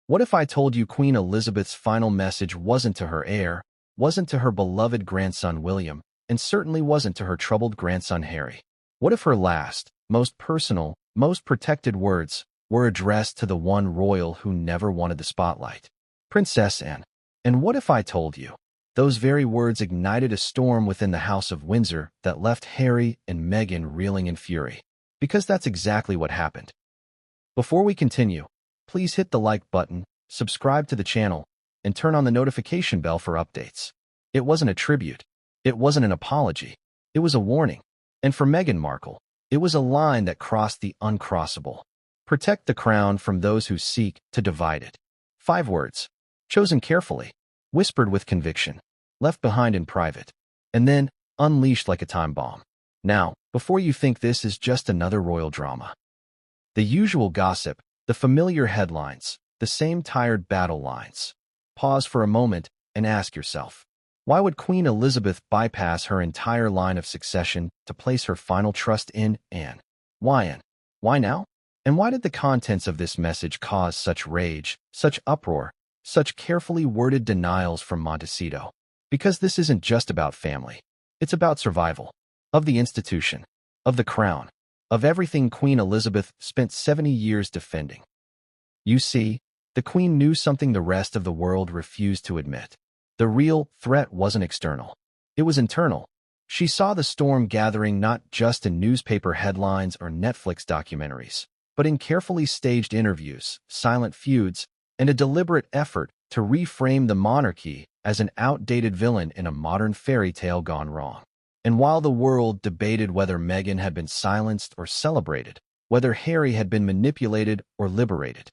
What if I told you Queen Elizabeth's final message wasn't to her heir, wasn't to her beloved grandson William, and certainly wasn't to her troubled grandson Harry? What if her last, most personal, most protected words were addressed to the one royal who never wanted the spotlight, Princess Anne? And what if I told you those very words ignited a storm within the House of Windsor that left Harry and Meghan reeling in fury? Because that's exactly what happened. Before we continue, please hit the like button, subscribe to the channel, and turn on the notification bell for updates. It wasn't a tribute. It wasn't an apology. It was a warning. And for Meghan Markle, it was a line that crossed the uncrossable. Protect the crown from those who seek to divide it. 5 words, chosen carefully, whispered with conviction, left behind in private, and then unleashed like a time bomb. Now, before you think this is just another royal drama, the usual gossip, the familiar headlines, the same tired battle lines, pause for a moment and ask yourself, why would Queen Elizabeth bypass her entire line of succession to place her final trust in Anne? Why Anne? Why now? And why did the contents of this message cause such rage, such uproar, such carefully worded denials from Montecito? Because this isn't just about family. It's about survival. Of the institution. Of the crown. Of everything Queen Elizabeth spent 70 years defending. You see, the Queen knew something the rest of the world refused to admit. The real threat wasn't external. It was internal. She saw the storm gathering not just in newspaper headlines or Netflix documentaries, but in carefully staged interviews, silent feuds, and a deliberate effort to reframe the monarchy as an outdated villain in a modern fairy tale gone wrong. And while the world debated whether Meghan had been silenced or celebrated, whether Harry had been manipulated or liberated,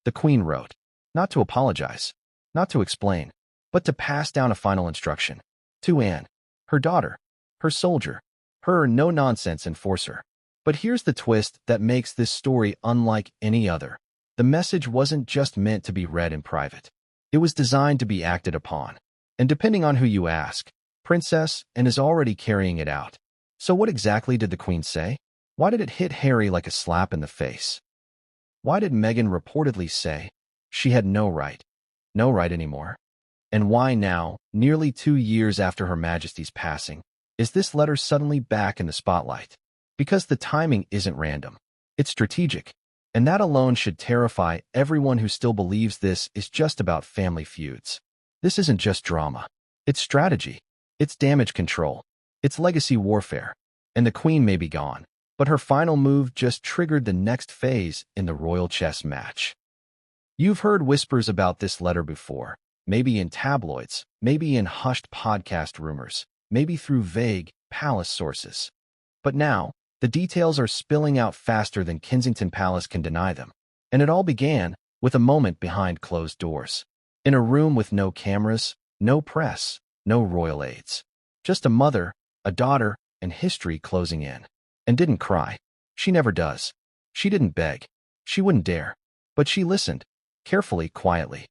the Queen wrote, not to apologize, not to explain, but to pass down a final instruction to Anne, her daughter, her soldier, her no-nonsense enforcer. But here's the twist that makes this story unlike any other. The message wasn't just meant to be read in private. It was designed to be acted upon. And depending on who you ask, Princess Anne is already carrying it out. So what exactly did the Queen say? Why did it hit Harry like a slap in the face? Why did Meghan reportedly say she had no right anymore? And why now, nearly 2 years after Her Majesty's passing, is this letter suddenly back in the spotlight? Because the timing isn't random. It's strategic. And that alone should terrify everyone who still believes this is just about family feuds. This isn't just drama. It's strategy. It's damage control. It's legacy warfare. And the Queen may be gone, but her final move just triggered the next phase in the royal chess match. You've heard whispers about this letter before. Maybe in tabloids, maybe in hushed podcast rumors, maybe through vague palace sources. But now, the details are spilling out faster than Kensington Palace can deny them. And it all began with a moment behind closed doors. In a room with no cameras, no press, no royal aides. Just a mother, a daughter, and history closing in. And didn't cry. She never does. She didn't beg. She wouldn't dare. But she listened, carefully, quietly,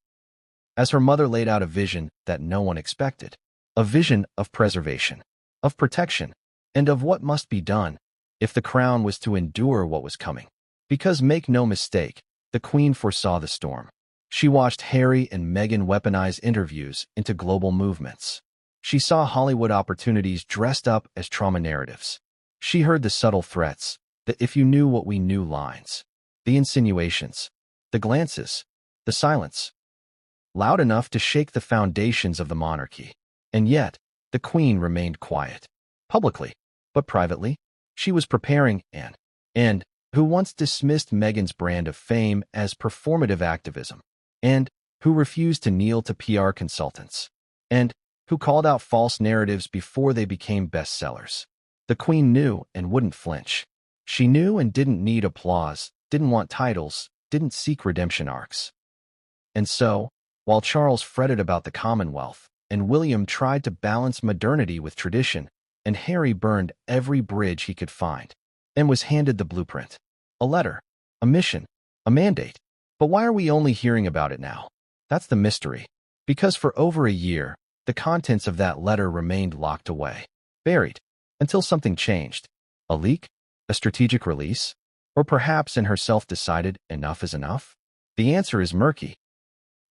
as her mother laid out a vision that no one expected. A vision of preservation, of protection, and of what must be done if the crown was to endure what was coming. Because make no mistake, the Queen foresaw the storm. She watched Harry and Meghan weaponize interviews into global movements. She saw Hollywood opportunities dressed up as trauma narratives. She heard the subtle threats, the "if you knew what we knew" lines, the insinuations, the glances, the silence, loud enough to shake the foundations of the monarchy. And yet, the Queen remained quiet. Publicly, but privately, she was preparing Anne, who once dismissed Meghan's brand of fame as performative activism, and who refused to kneel to PR consultants, and who called out false narratives before they became bestsellers. The Queen knew and wouldn't flinch. She knew and didn't need applause, didn't want titles, didn't seek redemption arcs. And so, while Charles fretted about the Commonwealth, and William tried to balance modernity with tradition, and Harry burned every bridge he could find, and was handed the blueprint. A letter, a mission, a mandate. But why are we only hearing about it now? That's the mystery. Because for over a year, the contents of that letter remained locked away, buried, until something changed. A leak? A strategic release? Or perhaps Anne herself decided enough is enough? The answer is murky.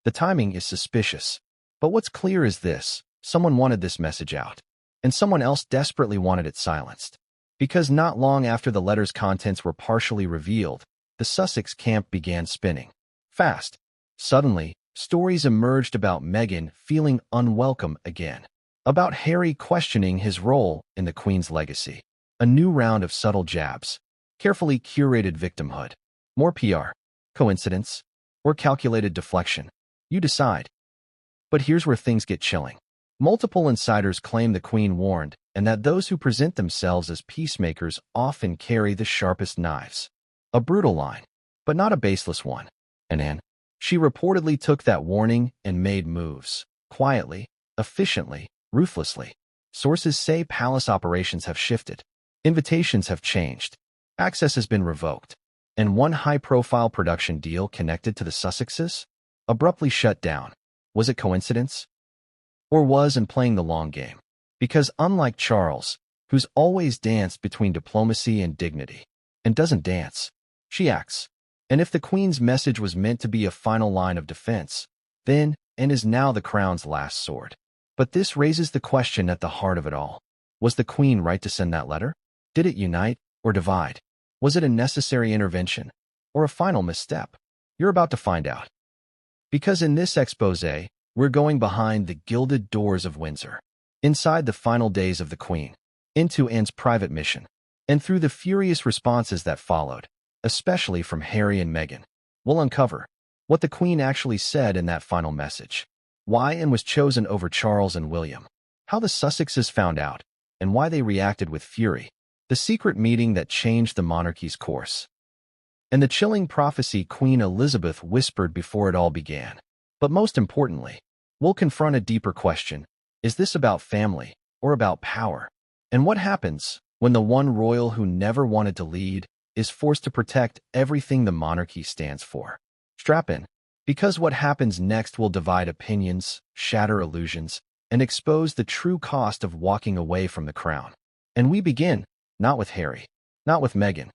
The timing is suspicious. But what's clear is this: someone wanted this message out, and someone else desperately wanted it silenced. Because not long after the letter's contents were partially revealed, the Sussex camp began spinning. Fast. Suddenly, stories emerged about Meghan feeling unwelcome again, about Harry questioning his role in the Queen's legacy. A new round of subtle jabs, carefully curated victimhood, more PR, coincidence, or calculated deflection. You decide. But here's where things get chilling. Multiple insiders claim the Queen warned, and that those who present themselves as peacemakers often carry the sharpest knives. A brutal line, but not a baseless one. And Anne, she reportedly took that warning and made moves, quietly, efficiently, ruthlessly. Sources say palace operations have shifted, invitations have changed, access has been revoked, and one high-profile production deal connected to the Sussexes abruptly shut down. Was it coincidence? Or was Anne playing the long game? Because unlike Charles, who's always danced between diplomacy and dignity, and doesn't dance, she acts. And if the Queen's message was meant to be a final line of defense, then Anne is now the Crown's last sword. But this raises the question at the heart of it all. Was the Queen right to send that letter? Did it unite or divide? Was it a necessary intervention or a final misstep? You're about to find out. Because in this exposé, we're going behind the gilded doors of Windsor, inside the final days of the Queen, into Anne's private mission, and through the furious responses that followed, especially from Harry and Meghan. We'll uncover what the Queen actually said in that final message, why Anne was chosen over Charles and William, how the Sussexes found out, and why they reacted with fury, the secret meeting that changed the monarchy's course, and the chilling prophecy Queen Elizabeth whispered before it all began. But most importantly, we'll confront a deeper question. Is this about family or about power? And what happens when the one royal who never wanted to lead is forced to protect everything the monarchy stands for? Strap in, because what happens next will divide opinions, shatter illusions, and expose the true cost of walking away from the crown. And we begin, not with Harry, not with Meghan,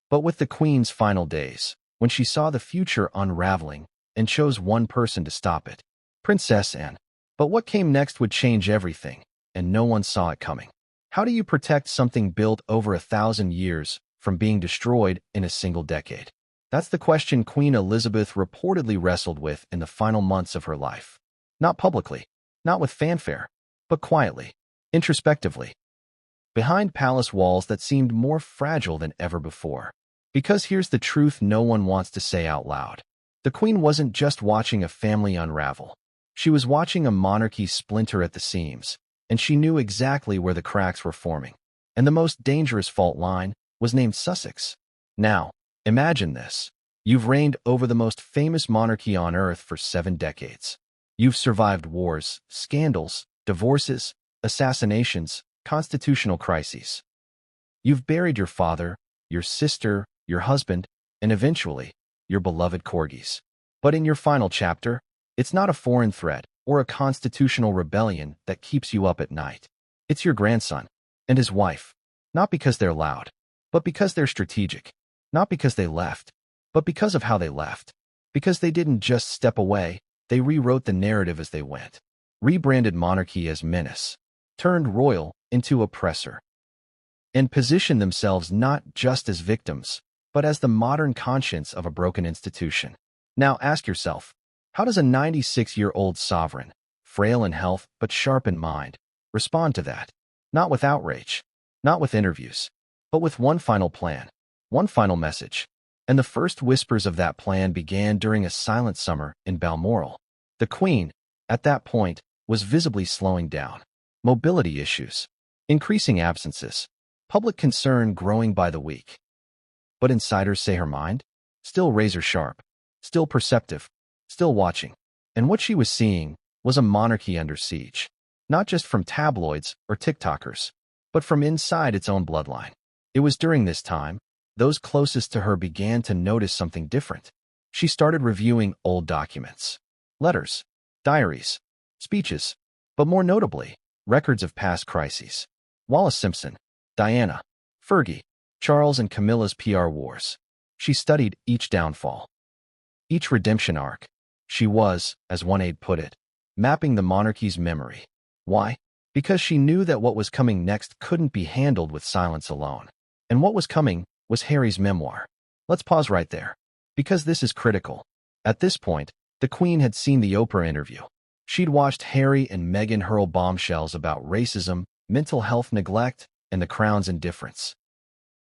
but with the Queen's final days, when she saw the future unraveling and chose one person to stop it, Princess Anne. But what came next would change everything, and no one saw it coming. How do you protect something built over 1,000 years from being destroyed in a single decade? That's the question Queen Elizabeth reportedly wrestled with in the final months of her life. Not publicly, not with fanfare, but quietly, introspectively, behind palace walls that seemed more fragile than ever before. Because here's the truth no one wants to say out loud. The Queen wasn't just watching a family unravel. She was watching a monarchy splinter at the seams, and she knew exactly where the cracks were forming. And the most dangerous fault line was named Sussex. Now, imagine this. You've reigned over the most famous monarchy on earth for 7 decades. You've survived wars, scandals, divorces, assassinations, constitutional crises. You've buried your father, your sister, your husband, and eventually, your beloved corgis. But in your final chapter, it's not a foreign threat or a constitutional rebellion that keeps you up at night. It's your grandson and his wife, not because they're loud, but because they're strategic, not because they left, but because of how they left. Because they didn't just step away, they rewrote the narrative as they went, rebranded monarchy as menace, turned royal into oppressor, and positioned themselves not just as victims, but as the modern conscience of a broken institution. Now ask yourself, how does a 96-year-old sovereign, frail in health but sharp in mind, respond to that? Not with outrage, not with interviews, but with one final plan, one final message. And the first whispers of that plan began during a silent summer in Balmoral. The Queen, at that point, was visibly slowing down. Mobility issues, increasing absences, public concern growing by the week. But insiders say her mind? Still razor sharp, still perceptive, still watching. And what she was seeing was a monarchy under siege, not just from tabloids or TikTokers, but from inside its own bloodline. It was during this time, those closest to her began to notice something different. She started reviewing old documents, letters, diaries, speeches, but more notably, records of past crises. Wallis Simpson, Diana, Fergie, Charles and Camilla's PR wars. She studied each downfall, each redemption arc. She was, as one aide put it, mapping the monarchy's memory. Why? Because she knew that what was coming next couldn't be handled with silence alone. And what was coming was Harry's memoir. Let's pause right there, because this is critical. At this point, the Queen had seen the Oprah interview. She'd watched Harry and Meghan hurl bombshells about racism, mental health neglect, and the Crown's indifference.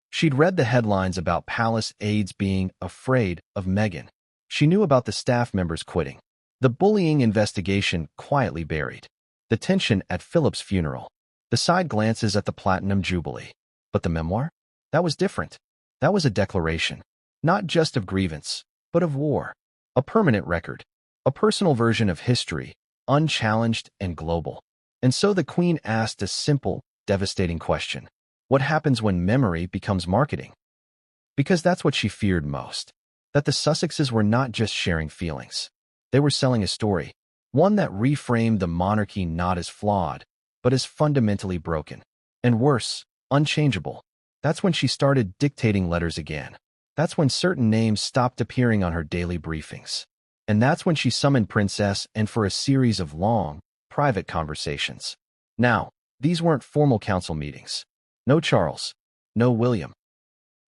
She'd read the headlines about palace aides being afraid of Meghan. She knew about the staff members quitting, the bullying investigation quietly buried, the tension at Philip's funeral, the side glances at the Platinum Jubilee. But the memoir? That was different. That was a declaration, not just of grievance, but of war. A permanent record, a personal version of history, unchallenged and global. And so the Queen asked a simple, devastating question. What happens when memory becomes marketing? Because that's what she feared most. That the Sussexes were not just sharing feelings. They were selling a story, one that reframed the monarchy not as flawed, but as fundamentally broken. And worse, unchangeable. That's when she started dictating letters again. That's when certain names stopped appearing on her daily briefings. And that's when she summoned Princess Anne for a series of long, private conversations. Now, these weren't formal council meetings. No Charles. No William.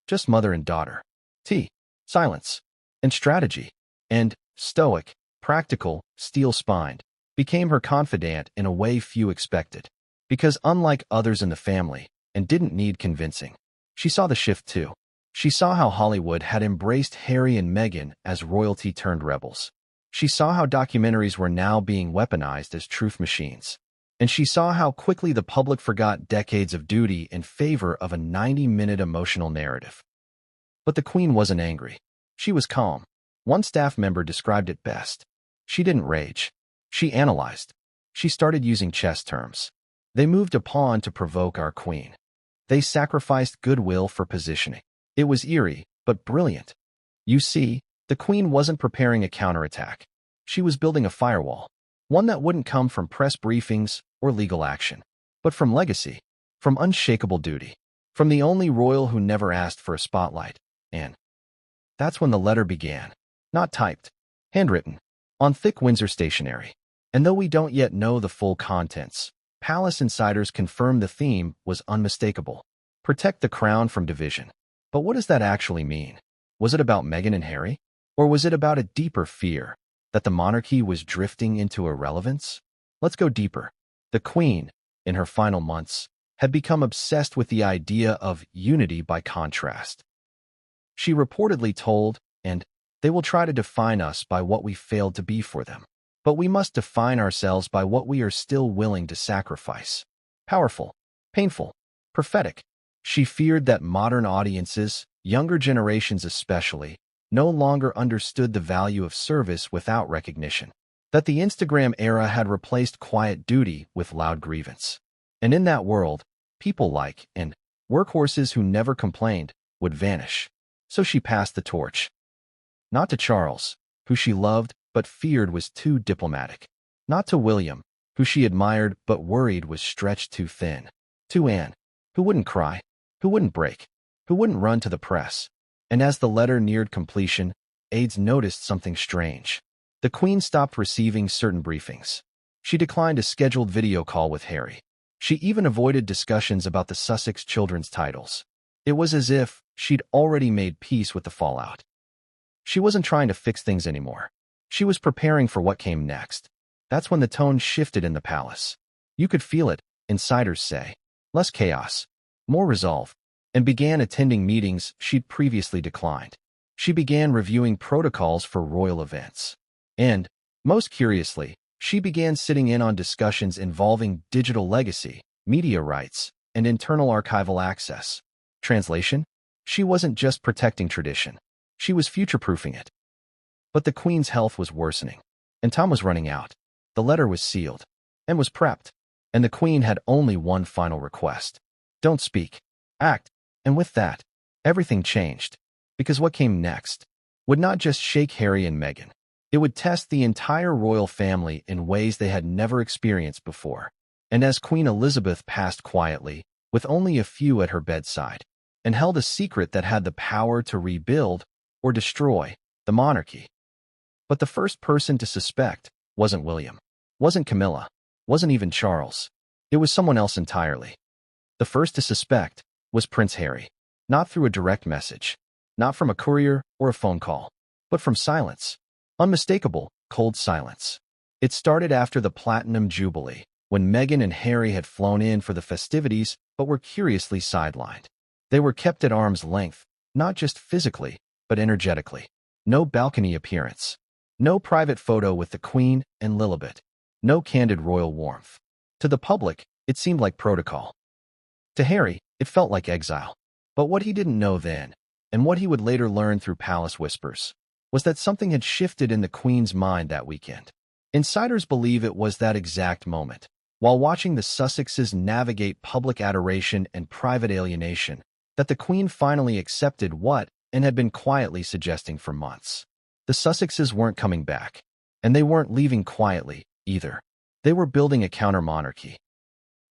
Just mother and daughter. Tea. Silence. And strategy. And, stoic, practical, steel-spined, became her confidant in a way few expected. Because unlike others in the family, and didn't need convincing, she saw the shift too. She saw how Hollywood had embraced Harry and Meghan as royalty turned rebels. She saw how documentaries were now being weaponized as truth machines. And she saw how quickly the public forgot decades of duty in favor of a 90-minute emotional narrative. But the Queen wasn't angry. She was calm. One staff member described it best. She didn't rage. She analyzed. She started using chess terms. They moved a pawn to provoke our Queen. They sacrificed goodwill for positioning. It was eerie, but brilliant. You see, the Queen wasn't preparing a counterattack. She was building a firewall. One that wouldn't come from press briefings or legal action, but from legacy, from unshakable duty, from the only royal who never asked for a spotlight. And that's when the letter began. Not typed, handwritten, on thick Windsor stationery. And though we don't yet know the full contents, palace insiders confirm the theme was unmistakable. Protect the crown from division. But what does that actually mean? Was it about Meghan and Harry? Or was it about a deeper fear that the monarchy was drifting into irrelevance? Let's go deeper. The Queen, in her final months, had become obsessed with the idea of unity by contrast. She reportedly told, and they will try to define us by what we failed to be for them. But we must define ourselves by what we are still willing to sacrifice. Powerful, painful, prophetic. She feared that modern audiences, younger generations especially, no longer understood the value of service without recognition. That the Instagram era had replaced quiet duty with loud grievance. And in that world, people like, and workhorses who never complained, would vanish. So she passed the torch. Not to Charles, who she loved but feared was too diplomatic. Not to William, who she admired but worried was stretched too thin. To Anne, who wouldn't cry, who wouldn't break, who wouldn't run to the press. And as the letter neared completion, aides noticed something strange. The Queen stopped receiving certain briefings. She declined a scheduled video call with Harry. She even avoided discussions about the Sussex children's titles. It was as if she'd already made peace with the fallout. She wasn't trying to fix things anymore. She was preparing for what came next. That's when the tone shifted in the palace. You could feel it, insiders say. Less chaos, more resolve, and began attending meetings she'd previously declined. She began reviewing protocols for royal events. And, most curiously, she began sitting in on discussions involving digital legacy, media rights, and internal archival access. Translation? She wasn't just protecting tradition. She was future-proofing it. But the Queen's health was worsening, and time was running out. The letter was sealed, and was prepped, and the Queen had only one final request. Don't speak. Act. And with that, everything changed. Because what came next would not just shake Harry and Meghan. It would test the entire royal family in ways they had never experienced before. And as Queen Elizabeth passed quietly, with only a few at her bedside, and held a secret that had the power to rebuild or destroy the monarchy, But the first person to suspect wasn't William, wasn't Camilla, wasn't even Charles. It was someone else entirely. The first to suspect was Prince Harry, not through a direct message, not from a courier or a phone call, but from silence. Unmistakable, cold silence. It started after the Platinum Jubilee, when Meghan and Harry had flown in for the festivities but were curiously sidelined. They were kept at arm's length, not just physically, but energetically. No balcony appearance. No private photo with the Queen and Lilibet. No candid royal warmth. To the public, it seemed like protocol. To Harry, it felt like exile. But what he didn't know then, and what he would later learn through palace whispers, was that something had shifted in the Queen's mind that weekend. Insiders believe it was that exact moment, while watching the Sussexes navigate public adoration and private alienation, that the Queen finally accepted what and had been quietly suggesting for months. The Sussexes weren't coming back, and they weren't leaving quietly, either. They were building a counter-monarchy.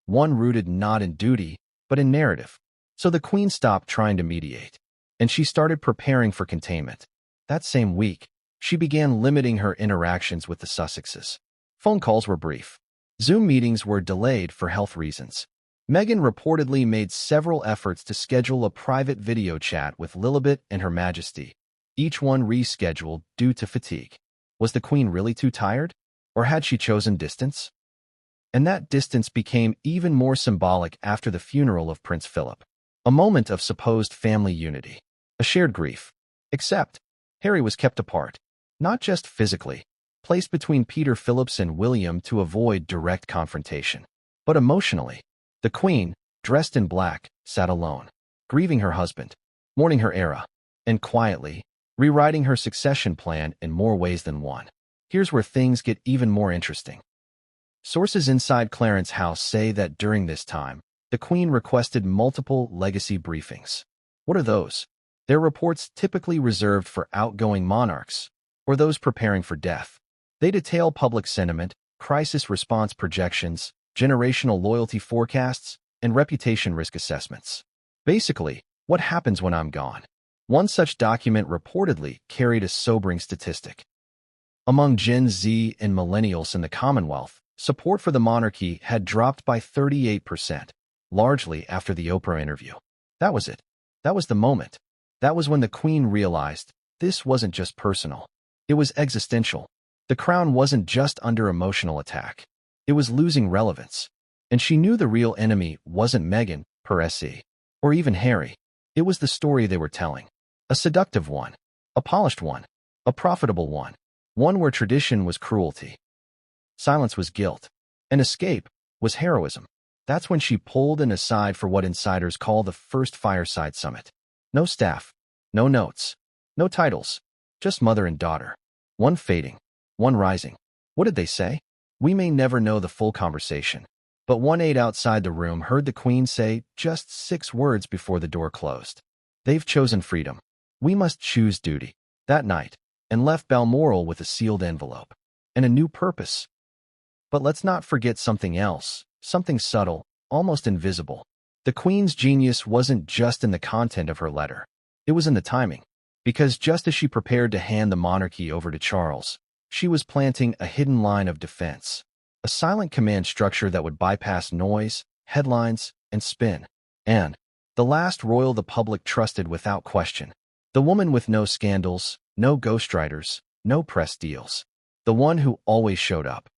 One rooted not in duty, but in narrative. So the Queen stopped trying to mediate, and she started preparing for containment. That same week, she began limiting her interactions with the Sussexes. Phone calls were brief. Zoom meetings were delayed for health reasons. Meghan reportedly made several efforts to schedule a private video chat with Lilibet and Her Majesty, each one rescheduled due to fatigue. Was the Queen really too tired? Or had she chosen distance? And that distance became even more symbolic after the funeral of Prince Philip. A moment of supposed family unity. A shared grief. Except, Harry was kept apart. Not just physically, placed between Peter Phillips and William to avoid direct confrontation, but emotionally. The Queen, dressed in black, sat alone, grieving her husband, mourning her era, and quietly, rewriting her succession plan in more ways than one. Here's where things get even more interesting. Sources inside Clarence House say that during this time, the Queen requested multiple legacy briefings. What are those? They're reports typically reserved for outgoing monarchs, or those preparing for death. They detail public sentiment, crisis response projections, generational loyalty forecasts, and reputation risk assessments. Basically, what happens when I'm gone? One such document reportedly carried a sobering statistic. Among Gen Z and millennials in the Commonwealth, support for the monarchy had dropped by 38%, largely after the Oprah interview. That was it. That was the moment. That was when the Queen realized this wasn't just personal. It was existential. The crown wasn't just under emotional attack. It was losing relevance. And she knew the real enemy wasn't Meghan, per se, or even Harry. It was the story they were telling. A seductive one. A polished one. A profitable one. One where tradition was cruelty. Silence was guilt. And escape was heroism. That's when she pulled an aside for what insiders call the first fireside summit. No staff. No notes. No titles. Just mother and daughter. One fading. One rising. What did they say? We may never know the full conversation, but one aide outside the room heard the Queen say just 6 words before the door closed. They've chosen freedom. We must choose duty. That night, and left Balmoral with a sealed envelope. And a new purpose. But let's not forget something else, something subtle, almost invisible. The Queen's genius wasn't just in the content of her letter. It was in the timing. Because just as she prepared to hand the monarchy over to Charles, she was planting a hidden line of defense, a silent command structure that would bypass noise, headlines, and spin. And the last royal the public trusted without question. The woman with no scandals, no ghostwriters, no press deals. The one who always showed up.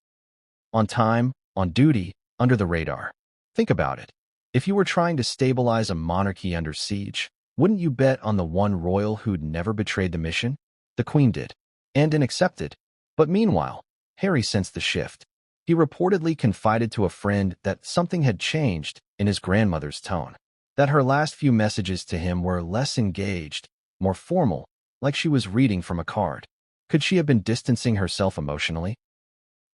On time, on duty, under the radar. Think about it. If you were trying to stabilize a monarchy under siege, wouldn't you bet on the one royal who'd never betrayed the mission? The Queen did. And accepted. But meanwhile, Harry sensed the shift. He reportedly confided to a friend that something had changed in his grandmother's tone. That her last few messages to him were less engaged, more formal, like she was reading from a card. Could she have been distancing herself emotionally?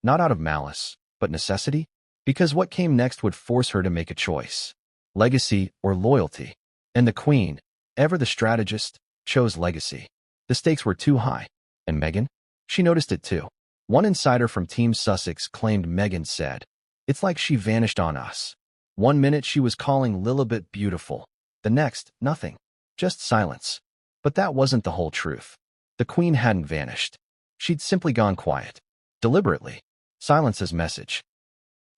Not out of malice, but necessity? Because what came next would force her to make a choice. Legacy or loyalty. And the Queen, ever the strategist, chose legacy. The stakes were too high. And Meghan? She noticed it too. One insider from Team Sussex claimed Meghan said, "It's like she vanished on us. One minute she was calling Lilibet beautiful. The next, nothing. Just silence." But that wasn't the whole truth. The Queen hadn't vanished. She'd simply gone quiet. Deliberately. Silence as message.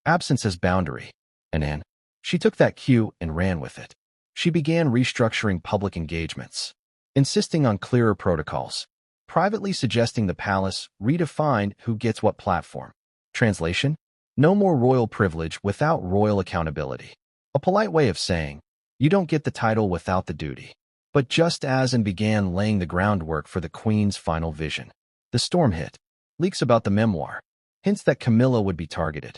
Absence as boundary. And Anne. She took that cue and ran with it. She began restructuring public engagements, insisting on clearer protocols, privately suggesting the palace redefine who gets what platform. Translation? No more royal privilege without royal accountability. A polite way of saying, you don't get the title without the duty. But just as Anne began laying the groundwork for the Queen's final vision, the storm hit. Leaks about the memoir. Hints that Camilla would be targeted.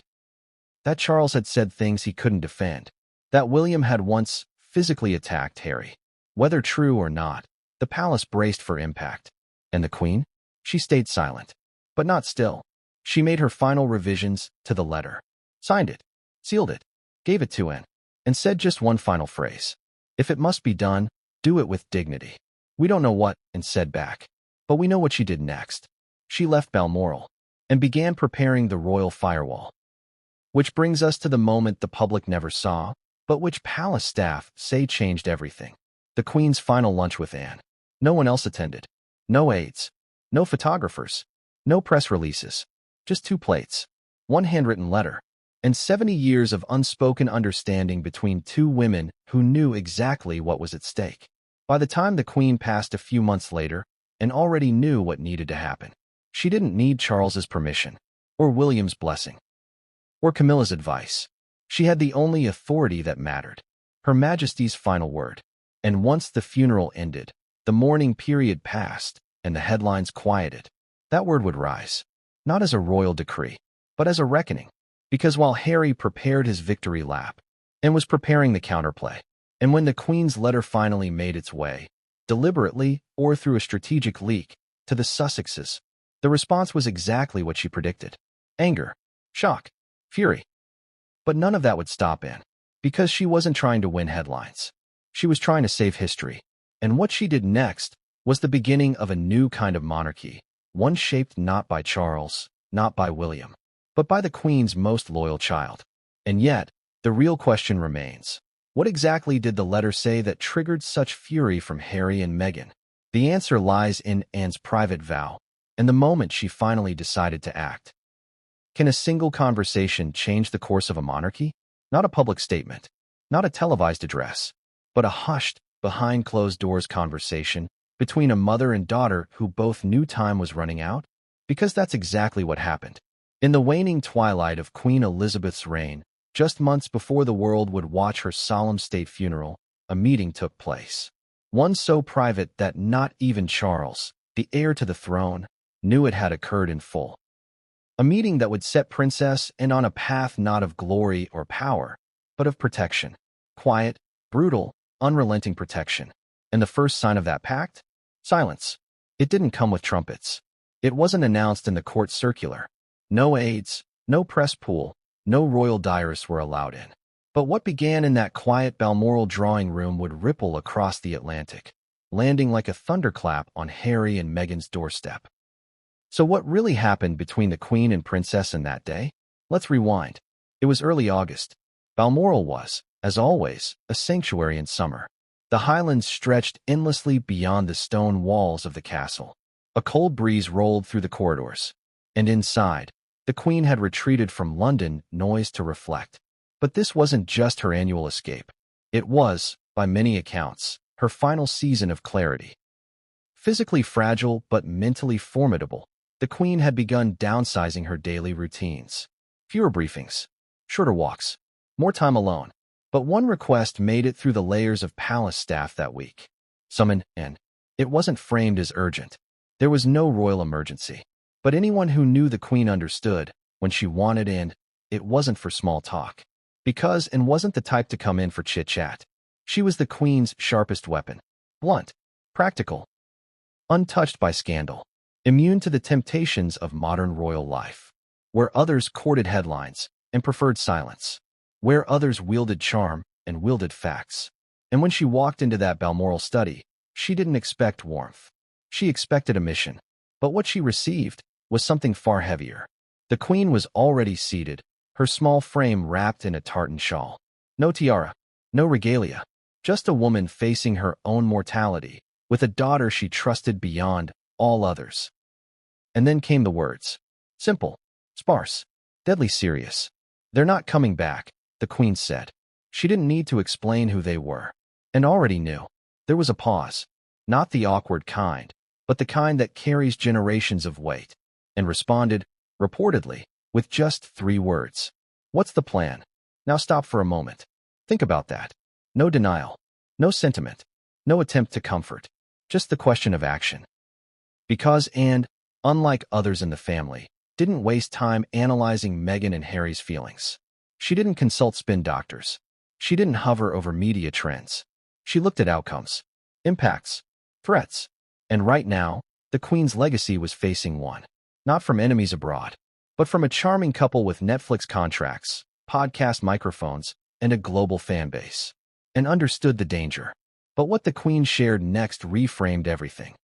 That Charles had said things he couldn't defend. That William had once physically attacked Harry. Whether true or not, the palace braced for impact. And the Queen? She stayed silent. But not still. She made her final revisions to the letter. Signed it. Sealed it. Gave it to Anne. And said just one final phrase. If it must be done, do it with dignity. We don't know what, Anne said back. But we know what she did next. She left Balmoral and began preparing the royal firewall. Which brings us to the moment the public never saw, but which palace staff say changed everything. The Queen's final lunch with Anne. No one else attended. No aides. No photographers. No press releases. Just 2 plates. 1 handwritten letter. And 70 years of unspoken understanding between 2 women who knew exactly what was at stake. By the time the Queen passed a few months later, Anne already knew what needed to happen. She didn't need Charles's permission, or William's blessing, or Camilla's advice. She had the only authority that mattered, Her Majesty's final word. And once the funeral ended, the mourning period passed, and the headlines quieted, that word would rise, not as a royal decree, but as a reckoning. Because while Harry prepared his victory lap, and was preparing the counterplay, and when the Queen's letter finally made its way, deliberately or through a strategic leak, to the Sussexes, the response was exactly what she predicted. Anger, shock, fury. But none of that would stop Anne, because she wasn't trying to win headlines. She was trying to save history. And what she did next was the beginning of a new kind of monarchy, one shaped not by Charles, not by William, but by the Queen's most loyal child. And yet, the real question remains. What exactly did the letter say that triggered such fury from Harry and Meghan? The answer lies in Anne's private vow, and the moment she finally decided to act. Can a single conversation change the course of a monarchy? Not a public statement, not a televised address, but a hushed, behind-closed-doors conversation between a mother and daughter who both knew time was running out? Because that's exactly what happened. In the waning twilight of Queen Elizabeth's reign, just months before the world would watch her solemn state funeral, a meeting took place. One so private that not even Charles, the heir to the throne, knew it had occurred in full. A meeting that would set Princess Anne on a path not of glory or power, but of protection. Quiet, brutal, unrelenting protection. And the first sign of that pact? Silence. It didn't come with trumpets. It wasn't announced in the court circular. No aides, no press pool, no royal diarists were allowed in. But what began in that quiet Balmoral drawing room would ripple across the Atlantic, landing like a thunderclap on Harry and Meghan's doorstep. So what really happened between the Queen and Princess Anne that day? Let's rewind. It was early August. Balmoral was, as always, a sanctuary in summer. The highlands stretched endlessly beyond the stone walls of the castle. A cold breeze rolled through the corridors. And inside, the Queen had retreated from London noise to reflect. But this wasn't just her annual escape. It was, by many accounts, her final season of clarity. Physically fragile but mentally formidable, the Queen had begun downsizing her daily routines. Fewer briefings, shorter walks, more time alone. But one request made it through the layers of palace staff that week. Summon Anne. It wasn't framed as urgent. There was no royal emergency. But anyone who knew the Queen understood, when she wanted in, it wasn't for small talk. Because Anne wasn't the type to come in for chit-chat. She was the Queen's sharpest weapon. Blunt, practical, untouched by scandal, immune to the temptations of modern royal life. Where others courted headlines and preferred silence. Where others wielded charm and wielded facts. And when she walked into that Balmoral study, she didn't expect warmth. She expected a mission. But what she received was something far heavier. The Queen was already seated, her small frame wrapped in a tartan shawl. No tiara, no regalia, just a woman facing her own mortality, with a daughter she trusted beyond all others. And then came the words. Simple, sparse, deadly serious. They're not coming back, the Queen said. She didn't need to explain who they were. And already knew. There was a pause. Not the awkward kind, but the kind that carries generations of weight. And responded, reportedly, with just 3 words. What's the plan? Now stop for a moment. Think about that. No denial. No sentiment. No attempt to comfort. Just the question of action. Because Anne, unlike others in the family, didn't waste time analyzing Meghan and Harry's feelings. She didn't consult spin doctors. She didn't hover over media trends. She looked at outcomes, impacts, threats. And right now, the Queen's legacy was facing one. Not from enemies abroad, but from a charming couple with Netflix contracts, podcast microphones, and a global fan base. And understood the danger. But what the Queen shared next reframed everything.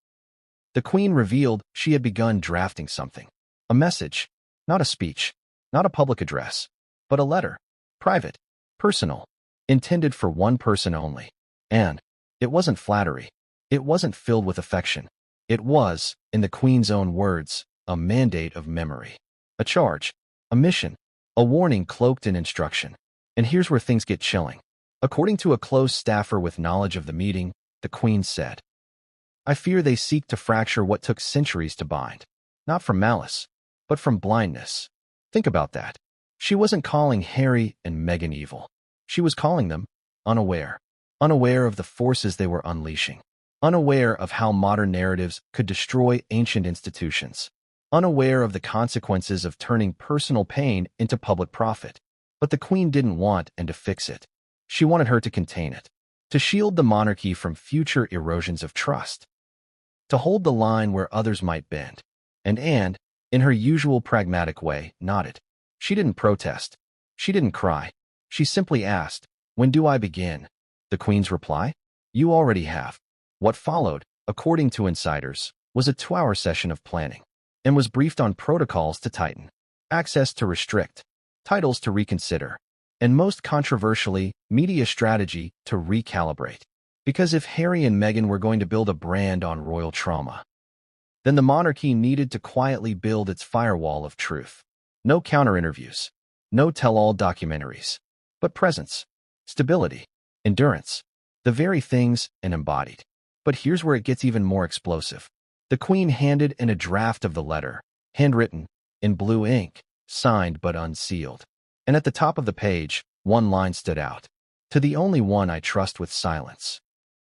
The Queen revealed she had begun drafting something. A message, not a speech, not a public address, but a letter, private, personal, intended for one person only. And it wasn't flattery. It wasn't filled with affection. It was, in the Queen's own words, a mandate of memory. A charge, a mission, a warning cloaked in instruction. And here's where things get chilling. According to a close staffer with knowledge of the meeting, the Queen said, I fear they seek to fracture what took centuries to bind. Not from malice, but from blindness. Think about that. She wasn't calling Harry and Meghan evil. She was calling them unaware. Unaware of the forces they were unleashing. Unaware of how modern narratives could destroy ancient institutions. Unaware of the consequences of turning personal pain into public profit. But the Queen didn't want Anne to fix it. She wanted her to contain it. To shield the monarchy from future erosions of trust. To hold the line where others might bend. And Anne, in her usual pragmatic way, nodded. She didn't protest. She didn't cry. She simply asked, when do I begin? The Queen's reply? You already have. What followed, according to insiders, was a 2-hour session of planning, and was briefed on protocols to tighten, access to restrict, titles to reconsider, and most controversially, media strategy to recalibrate. Because if Harry and Meghan were going to build a brand on royal trauma, then the monarchy needed to quietly build its firewall of truth. No counter-interviews, no tell-all documentaries, but presence, stability, endurance, the very things Anne embodied. But here's where it gets even more explosive. The Queen handed in a draft of the letter, handwritten, in blue ink, signed but unsealed. And at the top of the page, one line stood out. To the only one I trust with silence.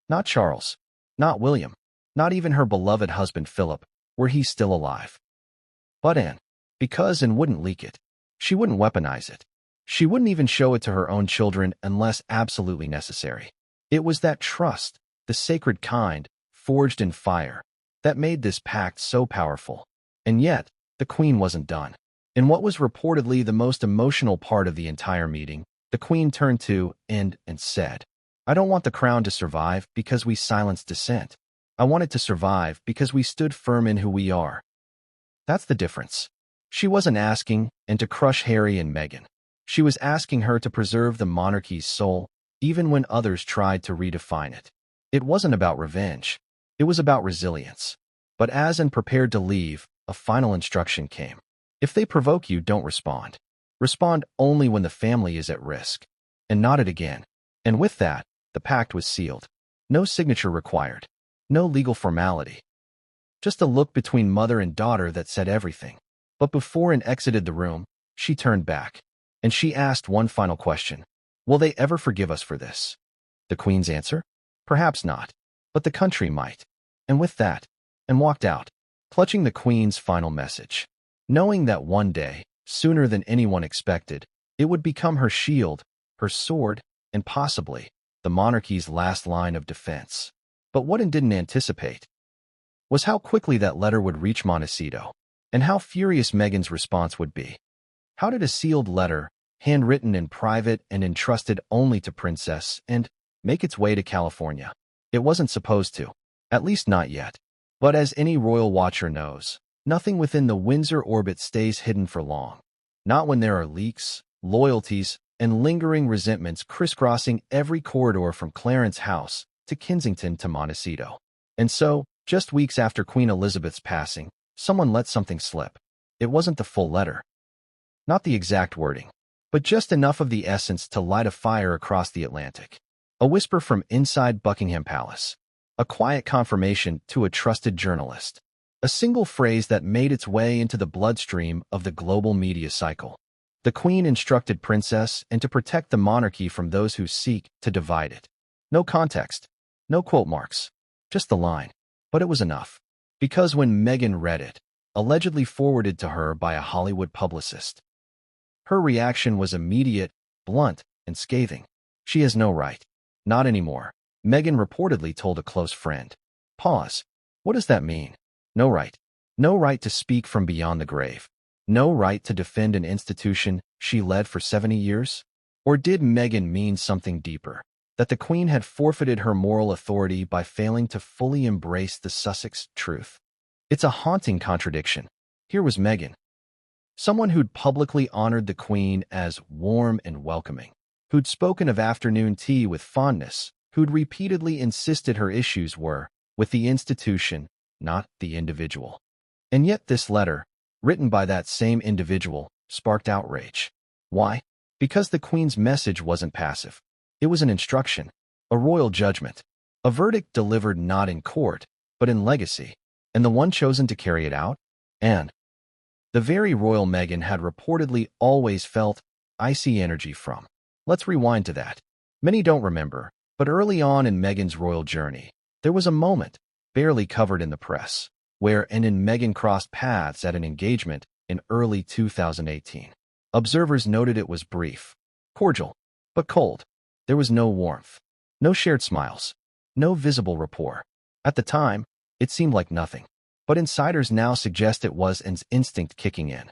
Not Charles, not William, not even her beloved husband Philip, were he still alive. But Anne, because Anne wouldn't leak it. She wouldn't weaponize it. She wouldn't even show it to her own children unless absolutely necessary. It was that trust, the sacred kind, forged in fire, that made this pact so powerful. And yet, the Queen wasn't done. In what was reportedly the most emotional part of the entire meeting, the Queen turned to Anne and said, I don't want the crown to survive because we silenced dissent. I want it to survive because we stood firm in who we are. That's the difference. She wasn't asking Anne to crush Harry and Meghan. She was asking her to preserve the monarchy's soul, even when others tried to redefine it. It wasn't about revenge. It was about resilience. But as Anne prepared to leave, a final instruction came. If they provoke you, don't respond. Respond only when the family is at risk. And nodded again. And with that, the pact was sealed. No signature required. No legal formality. Just a look between mother and daughter that said everything. But before Anne exited the room, she turned back. And she asked one final question. Will they ever forgive us for this? The Queen's answer? Perhaps not. But the country might. And with that, Anne walked out, clutching the Queen's final message. Knowing that one day, sooner than anyone expected, it would become her shield, her sword, and possibly the monarchy's last line of defense. But what Anne didn't anticipate was how quickly that letter would reach Montecito, and how furious Meghan's response would be. How did a sealed letter, handwritten in private and entrusted only to Princess Anne, make its way to California? It wasn't supposed to, at least not yet. But as any royal watcher knows, nothing within the Windsor orbit stays hidden for long. Not when there are leaks, loyalties, and lingering resentments crisscrossing every corridor from Clarence House to Kensington to Montecito. And so, just weeks after Queen Elizabeth's passing, someone let something slip. It wasn't the full letter, not the exact wording, but just enough of the essence to light a fire across the Atlantic. A whisper from inside Buckingham Palace. A quiet confirmation to a trusted journalist. A single phrase that made its way into the bloodstream of the global media cycle. The Queen instructed Princess and to protect the monarchy from those who seek to divide it. No context, no quote marks, just the line. But it was enough. Because when Meghan read it, allegedly forwarded to her by a Hollywood publicist, her reaction was immediate, blunt, and scathing. She has no right. Not anymore. Meghan reportedly told a close friend. Pause. What does that mean? No right. No right to speak from beyond the grave. No right to defend an institution she led for 70 years? Or did Meghan mean something deeper? That the Queen had forfeited her moral authority by failing to fully embrace the Sussex truth? It's a haunting contradiction. Here was Meghan, someone who'd publicly honored the Queen as warm and welcoming, who'd spoken of afternoon tea with fondness, who'd repeatedly insisted her issues were with the institution, not the individual. And yet this letter, written by that same individual, sparked outrage. Why? Because the Queen's message wasn't passive. It was an instruction, a royal judgment, a verdict delivered not in court, but in legacy, and the one chosen to carry it out? And the very royal Meghan had reportedly always felt icy energy from. Let's rewind to that. Many don't remember, but early on in Meghan's royal journey, there was a moment, barely covered in the press, where Anne and Meghan crossed paths at an engagement in early 2018. Observers noted it was brief, cordial, but cold. There was no warmth, no shared smiles, no visible rapport. At the time, it seemed like nothing, but insiders now suggest it was Anne's instinct kicking in.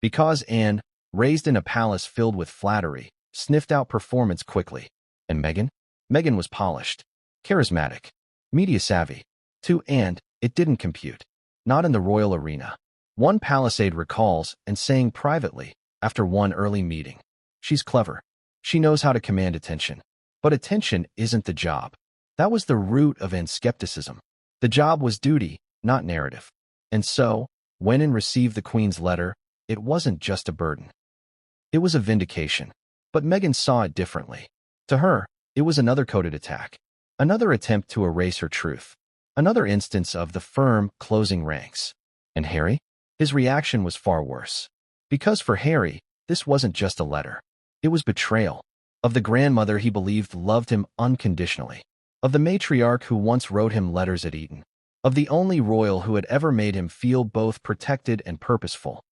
Because Anne, raised in a palace filled with flattery, sniffed out performance quickly. And Meghan? Meghan was polished, charismatic, media-savvy. To Anne, it didn't compute. Not in the royal arena. One palace aide recalls and saying privately, after one early meeting, "She's clever. She knows how to command attention. But attention isn't the job." That was the root of Anne's skepticism. The job was duty, not narrative. And so, when Anne received the Queen's letter, it wasn't just a burden. It was a vindication. But Meghan saw it differently. To her, it was another coded attack. Another attempt to erase her truth. Another instance of the firm closing ranks. And Harry? His reaction was far worse. Because for Harry, this wasn't just a letter. It was betrayal. Of the grandmother he believed loved him unconditionally. Of the matriarch who once wrote him letters at Eton. Of the only royal who had ever made him feel both protected and purposeful.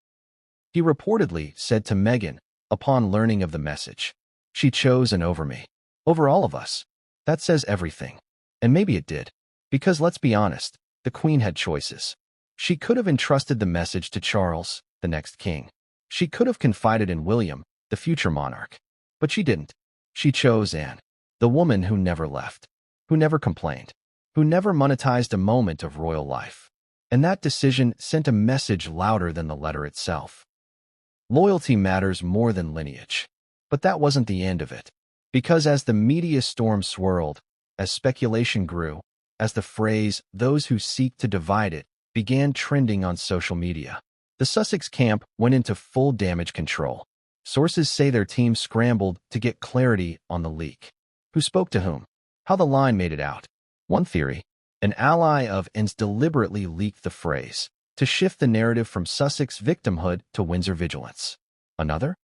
He reportedly said to Meghan, upon learning of the message, "She chose Anne over me. Over all of us." That says everything. And maybe it did. Because let's be honest, the Queen had choices. She could have entrusted the message to Charles, the next king. She could have confided in William, the future monarch. But she didn't. She chose Anne, the woman who never left, who never complained, who never monetized a moment of royal life. And that decision sent a message louder than the letter itself. Loyalty matters more than lineage. But that wasn't the end of it. Because as the media storm swirled, as speculation grew, as the phrase, "those who seek to divide it," began trending on social media, the Sussex camp went into full damage control. Sources say their team scrambled to get clarity on the leak. Who spoke to whom? How the line made it out. One theory, an ally of Anne's deliberately leaked the phrase to shift the narrative from Sussex victimhood to Windsor vigilance. Another?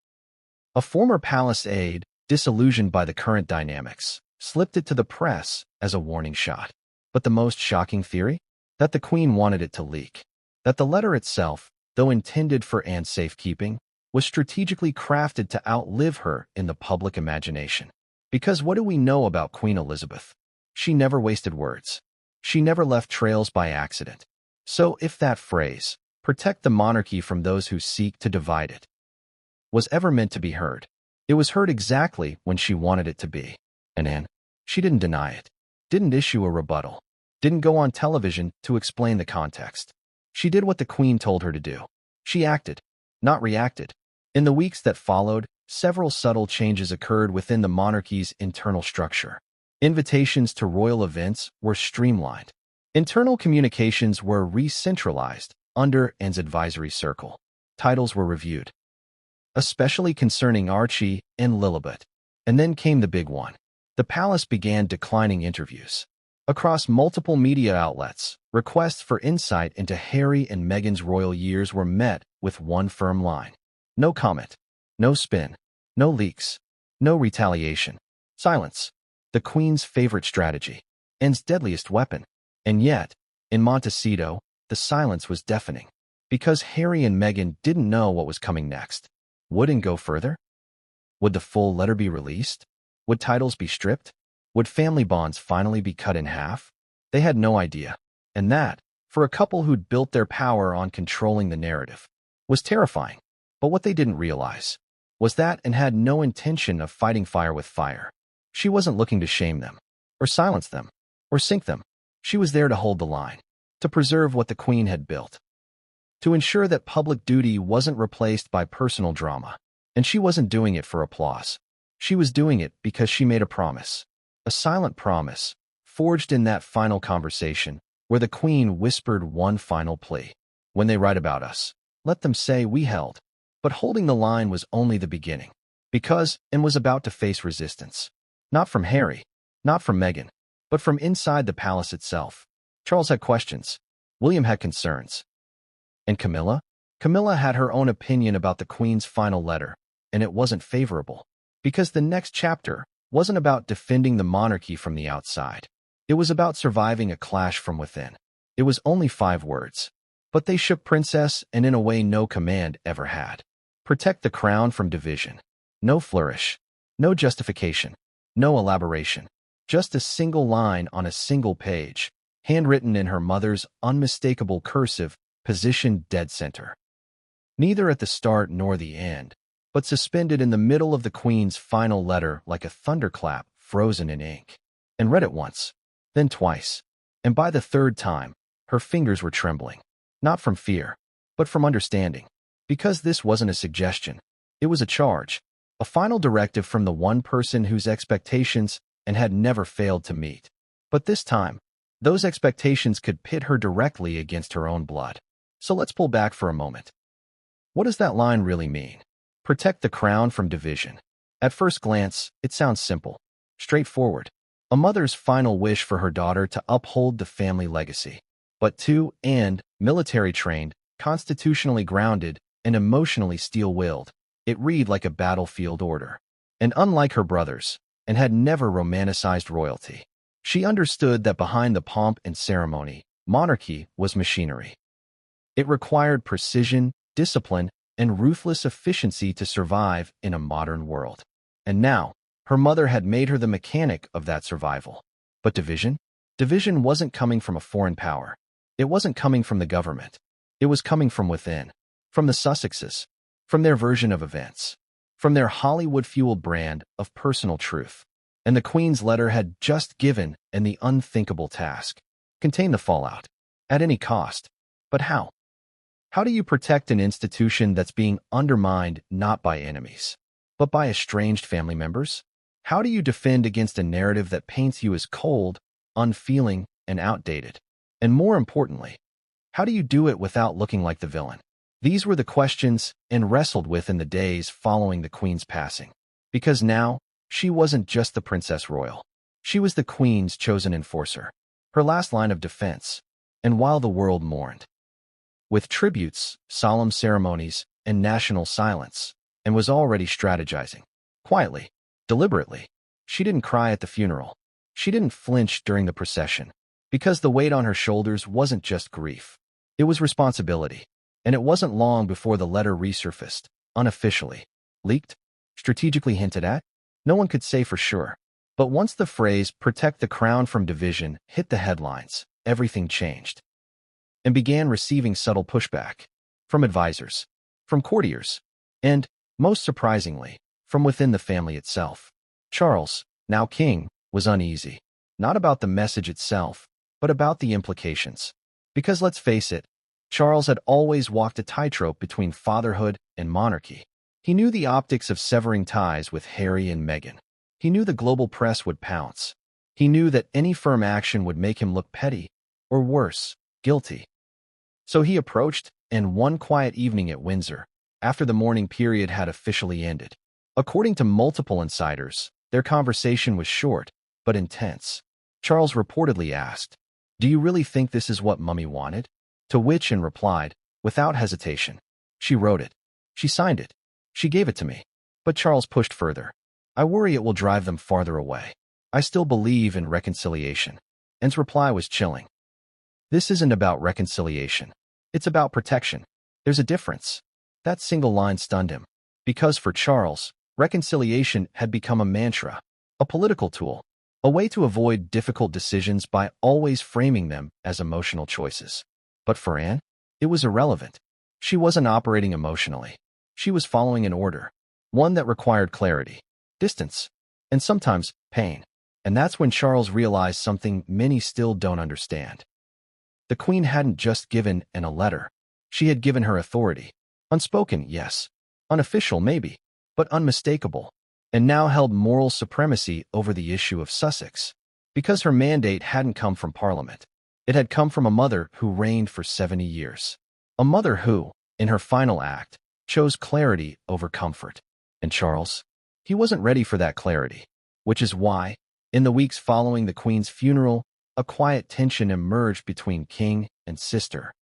A former palace aide, disillusioned by the current dynamics, slipped it to the press as a warning shot. But the most shocking theory? That the Queen wanted it to leak. That the letter itself, though intended for Anne's safekeeping, was strategically crafted to outlive her in the public imagination. Because what do we know about Queen Elizabeth? She never wasted words. She never left trails by accident. So if that phrase, "protect the monarchy from those who seek to divide it," was ever meant to be heard, it was heard exactly when she wanted it to be. And Anne, she didn't deny it, didn't issue a rebuttal, didn't go on television to explain the context. She did what the Queen told her to do. She acted, not reacted. In the weeks that followed, several subtle changes occurred within the monarchy's internal structure. Invitations to royal events were streamlined. Internal communications were re-centralized, under Anne's advisory circle. Titles were reviewed, especially concerning Archie and Lilibet. And then came the big one. The palace began declining interviews. Across multiple media outlets, requests for insight into Harry and Meghan's royal years were met with one firm line. No comment, no spin, no leaks, no retaliation. Silence. The Queen's favorite strategy. Anne's deadliest weapon. And yet, in Montecito, the silence was deafening. Because Harry and Meghan didn't know what was coming next. Would Anne go further? Would the full letter be released? Would titles be stripped? Would family bonds finally be cut in half? They had no idea. And that, for a couple who'd built their power on controlling the narrative, was terrifying. But what they didn't realize was that Anne had no intention of fighting fire with fire. She wasn't looking to shame them, or silence them, or sink them. She was there to hold the line, to preserve what the Queen had built, to ensure that public duty wasn't replaced by personal drama. And she wasn't doing it for applause. She was doing it because she made a promise. A silent promise, forged in that final conversation, where the Queen whispered one final plea. When they write about us, let them say we held. But holding the line was only the beginning. Because Anne was about to face resistance. Not from Harry, not from Meghan, but from inside the palace itself. Charles had questions. William had concerns. And Camilla? Camilla had her own opinion about the Queen's final letter, and it wasn't favorable. Because the next chapter wasn't about defending the monarchy from the outside. It was about surviving a clash from within. It was only 5 words, but they shook Princess Anne in a way no command ever had. Protect the crown from division. No flourish, no justification, no elaboration. Just a single line on a single page, handwritten in her mother's unmistakable cursive, positioned dead center. Neither at the start nor the end, but suspended in the middle of the Queen's final letter like a thunderclap frozen in ink. And read it once, then twice, and by the 3rd time, her fingers were trembling. Not from fear, but from understanding. Because this wasn't a suggestion. It was a charge, a final directive from the one person whose expectations Anne had never failed to meet. But this time, those expectations could pit her directly against her own blood. So let's pull back for a moment. What does that line really mean? Protect the crown from division. At first glance, it sounds simple, straightforward. A mother's final wish for her daughter to uphold the family legacy. But to Anne, military-trained, constitutionally grounded, and emotionally steel-willed, it read like a battlefield order. And unlike her brothers, Anne had never romanticized royalty. She understood that behind the pomp and ceremony, monarchy was machinery. It required precision, discipline, and ruthless efficiency to survive in a modern world. And now, her mother had made her the mechanic of that survival. But division? Division wasn't coming from a foreign power. It wasn't coming from the government. It was coming from within. From the Sussexes. From their version of events. From their Hollywood-fueled brand of personal truth. And the Queen's letter had just given Anne the unthinkable task. Contain the fallout. At any cost. But how? How do you protect an institution that's being undermined not by enemies, but by estranged family members? How do you defend against a narrative that paints you as cold, unfeeling, and outdated? And more importantly, how do you do it without looking like the villain? These were the questions Anne wrestled with in the days following the Queen's passing. Because now, she wasn't just the Princess Royal. She was the Queen's chosen enforcer, her last line of defense. And while the world mourned, with tributes, solemn ceremonies, and national silence, and was already strategizing. Quietly, deliberately. She didn't cry at the funeral. She didn't flinch during the procession. Because the weight on her shoulders wasn't just grief. It was responsibility. And it wasn't long before the letter resurfaced, unofficially. Leaked? Strategically hinted at? No one could say for sure. But once the phrase, protect the crown from division, hit the headlines, everything changed. And began receiving subtle pushback. From advisors. From courtiers. And, most surprisingly, from within the family itself. Charles, now king, was uneasy. Not about the message itself, but about the implications. Because let's face it, Charles had always walked a tightrope between fatherhood and monarchy. He knew the optics of severing ties with Harry and Meghan. He knew the global press would pounce. He knew that any firm action would make him look petty, or worse, guilty. So he approached, and one quiet evening at Windsor, after the mourning period had officially ended. According to multiple insiders, their conversation was short, but intense. Charles reportedly asked, "Do you really think this is what Mummy wanted?" To which Anne replied, without hesitation, "She wrote it. She signed it. She gave it to me." But Charles pushed further. "I worry it will drive them farther away. I still believe in reconciliation." Anne's reply was chilling. "This isn't about reconciliation. It's about protection. There's a difference." That single line stunned him, because for Charles, reconciliation had become a mantra, a political tool, a way to avoid difficult decisions by always framing them as emotional choices. But for Anne, it was irrelevant. She wasn't operating emotionally. She was following an order, one that required clarity, distance, and sometimes pain. And that's when Charles realized something many still don't understand. The Queen hadn't just given Anne a letter. She had given her authority. Unspoken, yes. Unofficial, maybe, but unmistakable. And now held moral supremacy over the issue of Sussex. Because her mandate hadn't come from Parliament. It had come from a mother who reigned for 70 years. A mother who, in her final act, chose clarity over comfort. And Charles? He wasn't ready for that clarity. Which is why, in the weeks following the Queen's funeral, a quiet tension emerged between king and sister.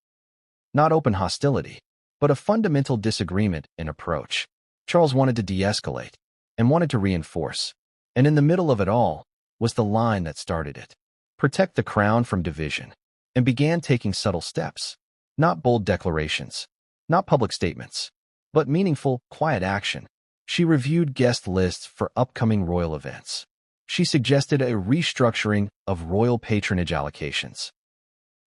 Not open hostility, but a fundamental disagreement in approach. Charles wanted to de-escalate and wanted to reinforce. And in the middle of it all was the line that started it. Protect the crown from division. And began taking subtle steps. Not bold declarations, not public statements, but meaningful, quiet action. She reviewed guest lists for upcoming royal events. She suggested a restructuring of royal patronage allocations.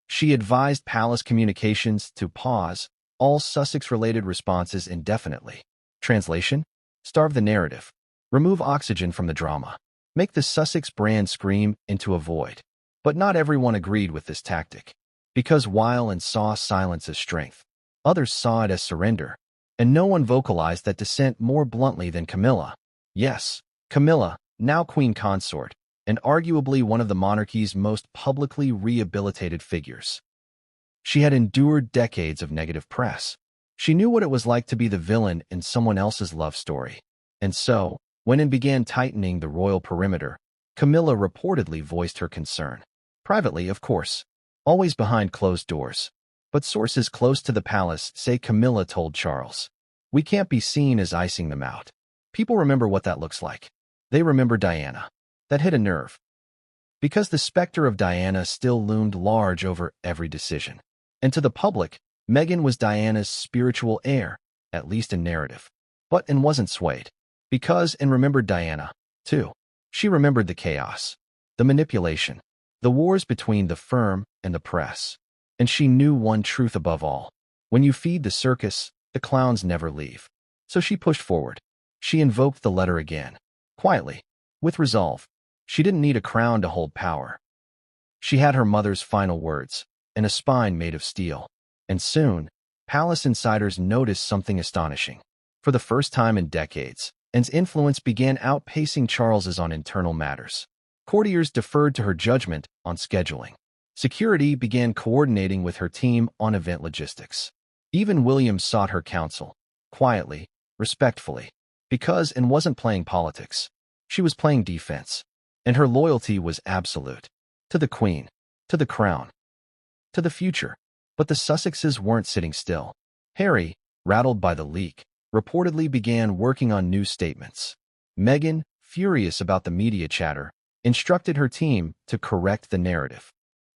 She advised palace communications to pause all Sussex-related responses indefinitely. Translation? Starve the narrative. Remove oxygen from the drama. Make the Sussex brand scream into a void. But not everyone agreed with this tactic. Because while Anne saw silence as strength, others saw it as surrender. And no one vocalized that dissent more bluntly than Camilla. Yes, Camilla, now Queen Consort, and arguably one of the monarchy's most publicly rehabilitated figures. She had endured decades of negative press. She knew what it was like to be the villain in someone else's love story. And so, when Anne began tightening the royal perimeter, Camilla reportedly voiced her concern. Privately, of course, always behind closed doors. But sources close to the palace say Camilla told Charles, "We can't be seen as icing them out. People remember what that looks like. They remember Diana." That hit a nerve. Because the specter of Diana still loomed large over every decision. And to the public, Meghan was Diana's spiritual heir, at least in narrative. But Anne wasn't swayed. Because Anne remembered Diana, too. She remembered the chaos, the manipulation, the wars between the firm and the press. And she knew one truth above all. When you feed the circus, the clowns never leave. So she pushed forward. She invoked the letter again. Quietly. With resolve. She didn't need a crown to hold power. She had her mother's final words, and a spine made of steel. And soon, palace insiders noticed something astonishing. For the first time in decades, Anne's influence began outpacing Charles's on internal matters. Courtiers deferred to her judgment on scheduling. Security began coordinating with her team on event logistics. Even William sought her counsel, quietly, respectfully, because Anne wasn't playing politics. She was playing defense, and her loyalty was absolute. To the Queen, to the crown, to the future. But the Sussexes weren't sitting still. Harry, rattled by the leak, reportedly began working on new statements. Meghan, furious about the media chatter, instructed her team to correct the narrative.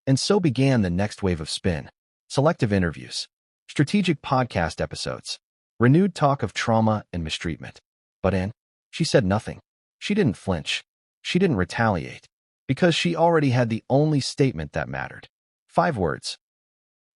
And so began the next wave of spin. Selective interviews, strategic podcast episodes, renewed talk of trauma and mistreatment. But Anne, she said nothing. She didn't flinch. She didn't retaliate. Because she already had the only statement that mattered. 5 words.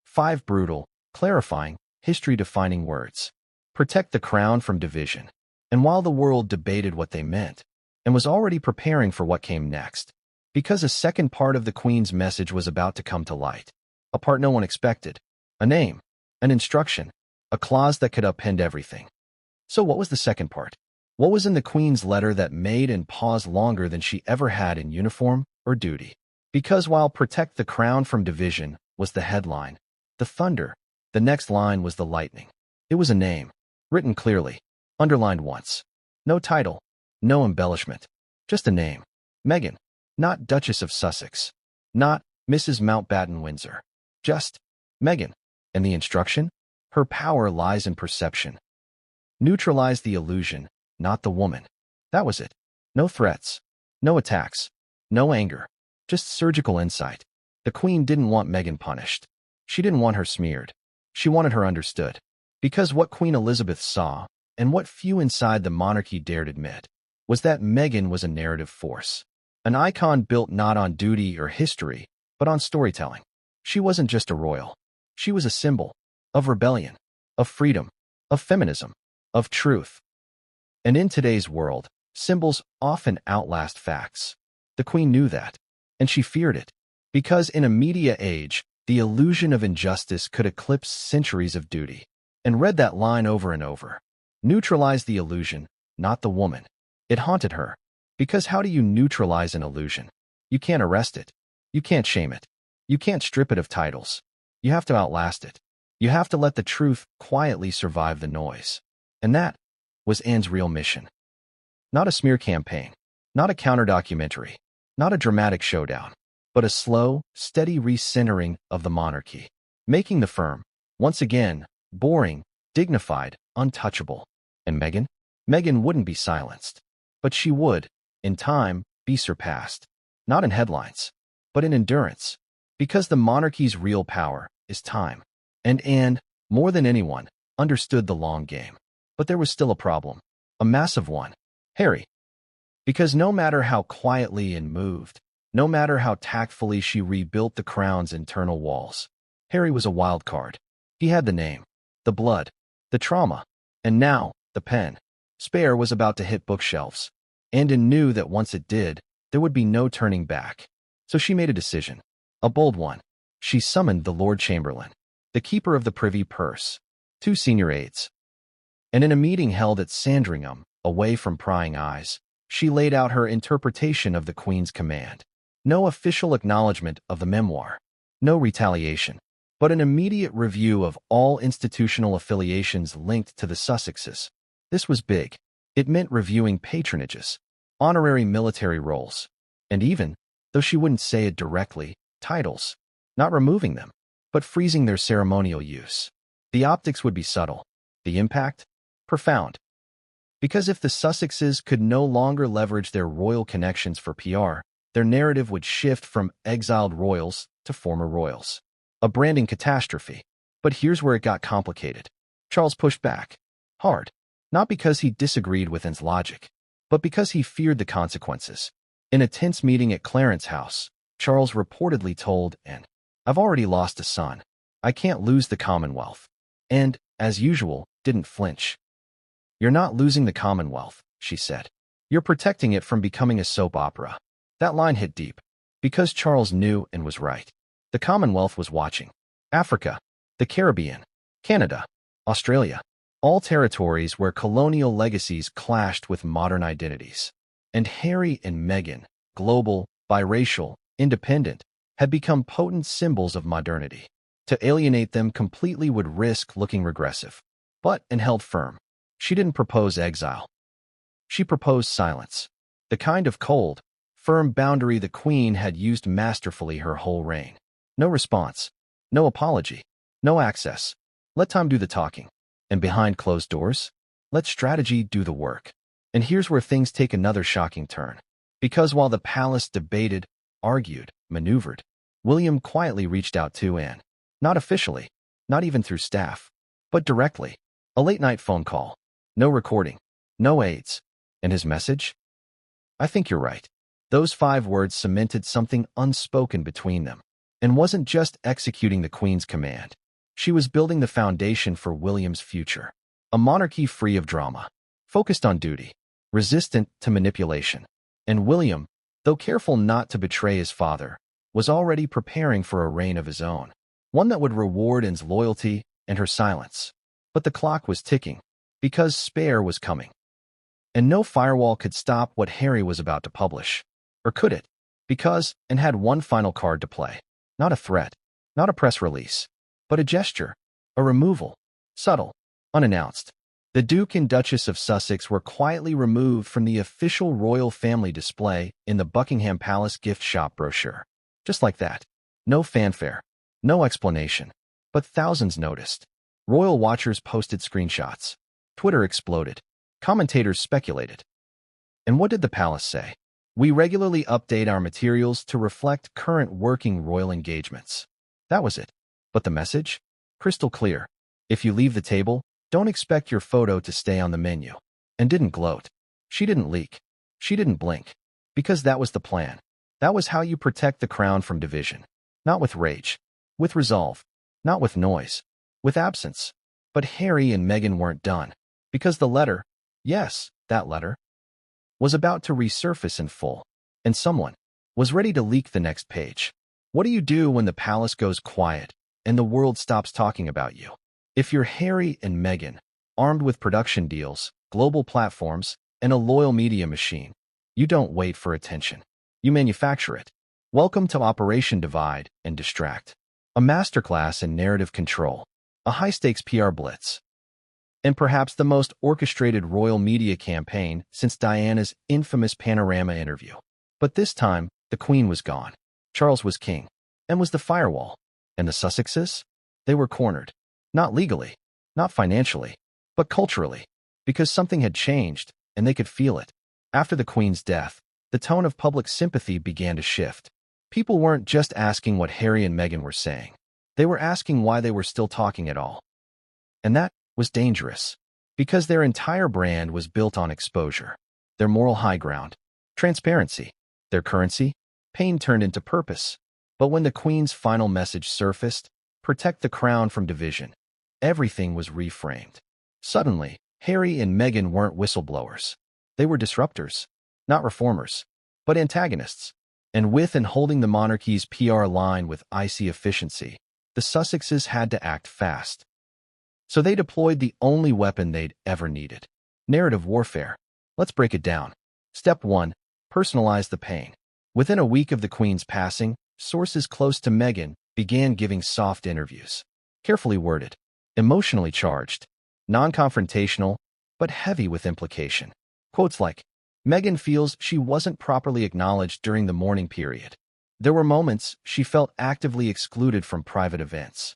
5 brutal, clarifying, history-defining words. Protect the crown from division. And while the world debated what they meant, and was already preparing for what came next, because a second part of the Queen's message was about to come to light. A part no one expected. A name. An instruction. A clause that could upend everything. So what was the second part? What was in the Queen's letter that made Anne pause longer than she ever had in uniform or duty? Because while protect the crown from division was the headline, the thunder, The next line was the lightning. It was a name, written clearly, underlined once. No title, no embellishment, just a name. Meghan, not Duchess of Sussex, not Mrs. Mountbatten Windsor, just Meghan. And the instruction? Her power lies in perception. Neutralize the illusion, not the woman. That was it. No threats, no attacks, no anger, just surgical insight. The Queen didn't want Meghan punished. She didn't want her smeared. She wanted her understood. Because what Queen Elizabeth saw, and what few inside the monarchy dared admit, was that Meghan was a narrative force. An icon built not on duty or history, but on storytelling. She wasn't just a royal. She was a symbol of rebellion, of freedom, of feminism, of truth. And in today's world, symbols often outlast facts. The Queen knew that, and she feared it, because in a media age, the illusion of injustice could eclipse centuries of duty. And read that line over and over. Neutralize the illusion, not the woman. It haunted her, because how do you neutralize an illusion? You can't arrest it. You can't shame it. You can't strip it of titles. You have to outlast it. You have to let the truth quietly survive the noise. And that was Anne's real mission. Not a smear campaign, not a counter-documentary, not a dramatic showdown, but a slow, steady recentering of the monarchy, making the firm, once again, boring, dignified, untouchable. And Meghan? Meghan wouldn't be silenced. But she would, in time, be surpassed. Not in headlines, but in endurance. Because the monarchy's real power is time. And Anne, more than anyone, understood the long game. But there was still a problem. A massive one. Harry. Because no matter how quietly and moved, no matter how tactfully she rebuilt the crown's internal walls, Harry was a wild card. He had the name, the blood, the trauma, and now, the pen. Spare was about to hit bookshelves. Anne knew that once it did, there would be no turning back. So she made a decision. A bold one. She summoned the Lord Chamberlain, the keeper of the privy purse, 2 senior aides. And in a meeting held at Sandringham, away from prying eyes, she laid out her interpretation of the Queen's command. No official acknowledgement of the memoir. No retaliation. But an immediate review of all institutional affiliations linked to the Sussexes. This was big. It meant reviewing patronages, honorary military roles, and even, though she wouldn't say it directly, titles. Not removing them, but freezing their ceremonial use. The optics would be subtle. The impact? Profound. Because if the Sussexes could no longer leverage their royal connections for PR, their narrative would shift from exiled royals to former royals. A branding catastrophe. But here's where it got complicated. Charles pushed back. Hard. Not because he disagreed with Anne's logic, but because he feared the consequences. In a tense meeting at Clarence House, Charles reportedly told Anne, "I've already lost a son. I can't lose the Commonwealth." And, as usual, didn't flinch. "You're not losing the Commonwealth," she said. "You're protecting it from becoming a soap opera." That line hit deep, because Charles knew and was right. The Commonwealth was watching. Africa, the Caribbean, Canada, Australia, all territories where colonial legacies clashed with modern identities. And Harry and Meghan, global, biracial, independent, had become potent symbols of modernity. To alienate them completely would risk looking regressive. But Anne held firm. She didn't propose exile. She proposed silence. The kind of cold, firm boundary the Queen had used masterfully her whole reign. No response. No apology. No access. Let time do the talking. And behind closed doors, let strategy do the work. And here's where things take another shocking turn. Because while the palace debated, argued, maneuvered, William quietly reached out to Anne. Not officially, not even through staff, but directly. A late-night phone call. No recording. No aides. And his message? "I think you're right." Those 5 words cemented something unspoken between them. And wasn't just executing the Queen's command. She was building the foundation for William's future. A monarchy free of drama, focused on duty, resistant to manipulation. And William, though careful not to betray his father, was already preparing for a reign of his own. One that would reward Anne's loyalty and her silence. But the clock was ticking, because Spare was coming. And no firewall could stop what Harry was about to publish. Or could it? Because Anne had one final card to play. Not a threat, not a press release, but a gesture, A removal. Subtle. Unannounced. The Duke and Duchess of Sussex were quietly removed from the official royal family display in the Buckingham Palace gift shop brochure. Just like that. No fanfare. No explanation. But thousands noticed. Royal watchers posted screenshots. Twitter exploded. Commentators speculated. And what did the palace say? We regularly update our materials to reflect current working royal engagements. That was it. But the message? Crystal clear. If you leave the table, don't expect your photo to stay on the menu. And didn't gloat. She didn't leak. She didn't blink. Because that was the plan. That was how you protect the crown from division. Not with rage. With resolve. Not with noise. With absence. But Harry and Meghan weren't done. Because the letter, yes, that letter, was about to resurface in full. And someone was ready to leak the next page. What do you do when the palace goes quiet and the world stops talking about you? If you're Harry and Meghan, armed with production deals, global platforms, and a loyal media machine, you don't wait for attention. You manufacture it. Welcome to Operation Divide and Distract. A masterclass in narrative control. A high-stakes PR blitz. And perhaps the most orchestrated royal media campaign since Diana's infamous Panorama interview. But this time, the Queen was gone. Charles was king. And was the firewall. And the Sussexes? They were cornered. Not legally, not financially, but culturally, because something had changed, and they could feel it. After the Queen's death, the tone of public sympathy began to shift. People weren't just asking what Harry and Meghan were saying. They were asking why they were still talking at all. And that was dangerous, because their entire brand was built on exposure, their moral high ground, transparency, their currency. Pain turned into purpose. But when the Queen's final message surfaced, protect the crown from division, everything was reframed. Suddenly, Harry and Meghan weren't whistleblowers. They were disruptors, not reformers, but antagonists. And with and holding the monarchy's PR line with icy efficiency, the Sussexes had to act fast. So they deployed the only weapon they'd ever needed. Narrative warfare. Let's break it down. Step 1. Personalize the pain. Within a week of the Queen's passing, sources close to Meghan began giving soft interviews. Carefully worded. Emotionally charged. Non-confrontational, but heavy with implication. Quotes like, Meghan feels she wasn't properly acknowledged during the mourning period. There were moments she felt actively excluded from private events.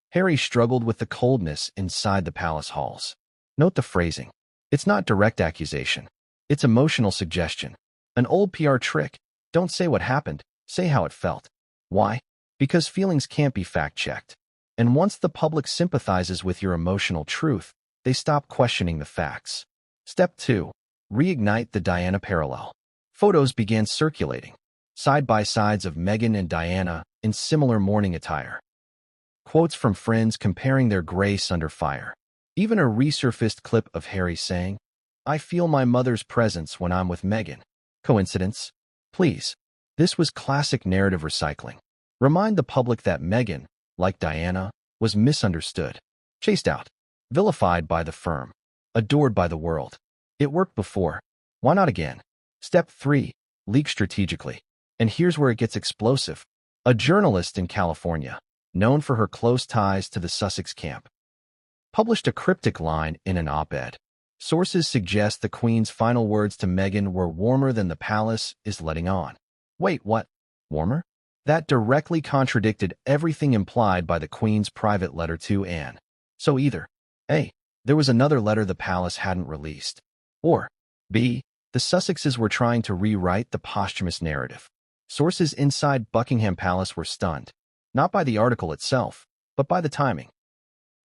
Harry struggled with the coldness inside the palace halls. Note the phrasing. It's not direct accusation. It's emotional suggestion. An old PR trick. Don't say what happened, say how it felt. Why? Because feelings can't be fact-checked. And once the public sympathizes with your emotional truth, they stop questioning the facts. Step 2. Reignite the Diana parallel. Photos began circulating. Side-by-sides of Meghan and Diana in similar mourning attire. Quotes from friends comparing their grace under fire. Even a resurfaced clip of Harry saying, I feel my mother's presence when I'm with Meghan. Coincidence? Please. This was classic narrative recycling. Remind the public that Meghan, like Diana, was misunderstood, chased out, vilified by the firm, adored by the world. It worked before. Why not again? Step 3. Leak strategically. And here's where it gets explosive. A journalist in California, known for her close ties to the Sussex camp, published a cryptic line in an op-ed. Sources suggest the Queen's final words to Meghan were warmer than the palace is letting on. Wait, what? Warmer? That directly contradicted everything implied by the Queen's private letter to Anne. So either A. There was another letter the palace hadn't released, or B. The Sussexes were trying to rewrite the posthumous narrative. Sources inside Buckingham Palace were stunned, not by the article itself, but by the timing.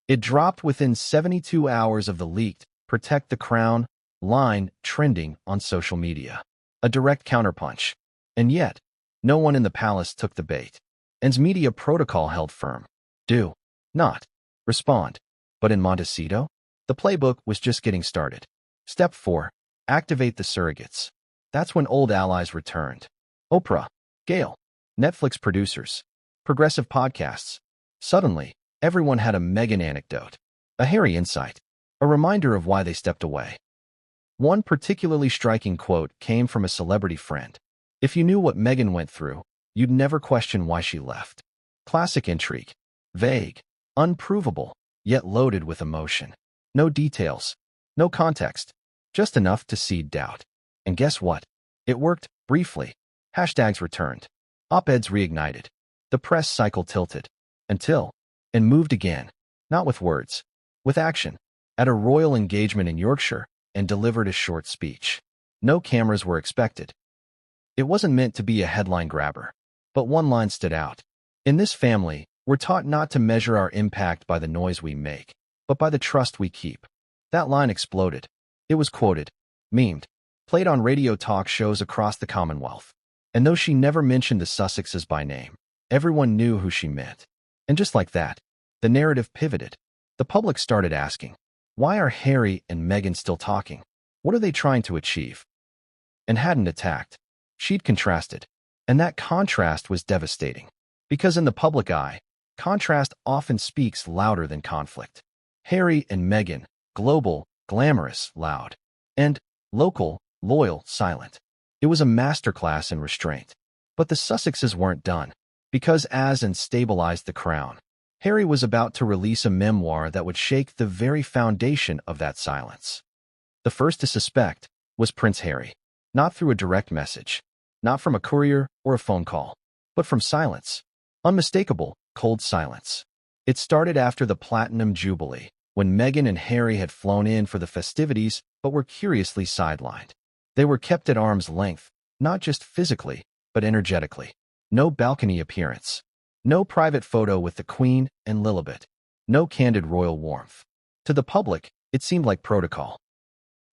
It dropped within 72 hours of the leaked Protect the Crown line trending on social media. A direct counterpunch. And yet, no one in the palace took the bait. Anne's media protocol held firm. Do not respond. But in Montecito, the playbook was just getting started. Step 4. Activate the surrogates. That's when old allies returned. Oprah, Gayle, Netflix producers, progressive podcasts. Suddenly, everyone had a Meghan anecdote, a Harry insight, a reminder of why they stepped away. One particularly striking quote came from a celebrity friend. If you knew what Meghan went through, you'd never question why she left. Classic intrigue. Vague, Unprovable, yet loaded with emotion. No details, no context, just enough to seed doubt. And guess what? It worked, briefly. Hashtags returned. Op-eds reignited. The press cycle tilted. Until, and moved again. Not with words, with action. At a royal engagement in Yorkshire, and delivered a short speech. No cameras were expected. It wasn't meant to be a headline grabber. But one line stood out. In this family, we're taught not to measure our impact by the noise we make, but by the trust we keep. That line exploded. It was quoted, memed, played on radio talk shows across the Commonwealth. And though she never mentioned the Sussexes by name, everyone knew who she meant. And just like that, the narrative pivoted. The public started asking, why are Harry and Meghan still talking? What are they trying to achieve? And hadn't attacked. She'd contrasted. And that contrast was devastating. Because in the public eye, contrast often speaks louder than conflict. Harry and Meghan, global, glamorous, loud. And local, loyal, silent. It was a masterclass in restraint. But the Sussexes weren't done. Because as and stabilized the crown, Harry was about to release a memoir that would shake the very foundation of that silence. The first to suspect was Prince Harry. Not through a direct message. Not from a courier or a phone call. But from silence. Unmistakable, cold silence. It started after the Platinum Jubilee, when Meghan and Harry had flown in for the festivities but were curiously sidelined. They were kept at arm's length, not just physically, but energetically. No balcony appearance. No private photo with the Queen and Lilibet. No candid royal warmth. To the public, it seemed like protocol.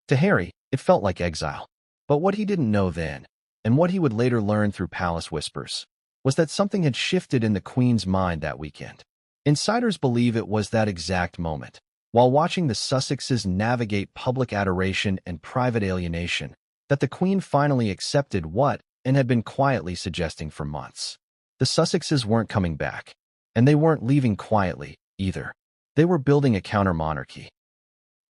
To Harry, it felt like exile. But what he didn't know then, and what he would later learn through palace whispers, was that something had shifted in the Queen's mind that weekend. Insiders believe it was that exact moment, while watching the Sussexes navigate public adoration and private alienation, that the Queen finally accepted what and had been quietly suggesting for months. The Sussexes weren't coming back, and they weren't leaving quietly, either. They were building a counter-monarchy.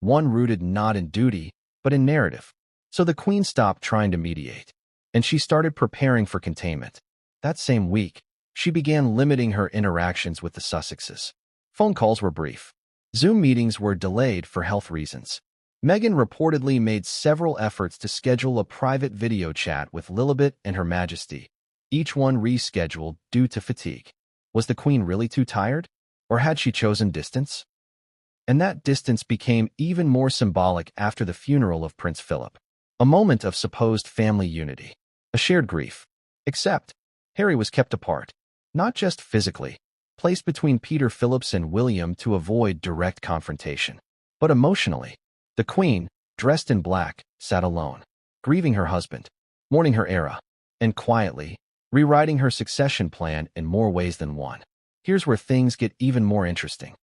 One rooted not in duty, but in narrative. So the Queen stopped trying to mediate, and she started preparing for containment. That same week, she began limiting her interactions with the Sussexes. Phone calls were brief. Zoom meetings were delayed for health reasons. Meghan reportedly made several efforts to schedule a private video chat with Lilibet and Her Majesty, each one rescheduled due to fatigue. Was the Queen really too tired? Or had she chosen distance? And that distance became even more symbolic after the funeral of Prince Philip. A moment of supposed family unity. A shared grief. Except, Harry was kept apart. Not just physically, placed between Peter Phillips and William to avoid direct confrontation, but emotionally. The Queen, dressed in black, sat alone, grieving her husband, mourning her era, and quietly, rewriting her succession plan in more ways than one. Here's where things get even more interesting.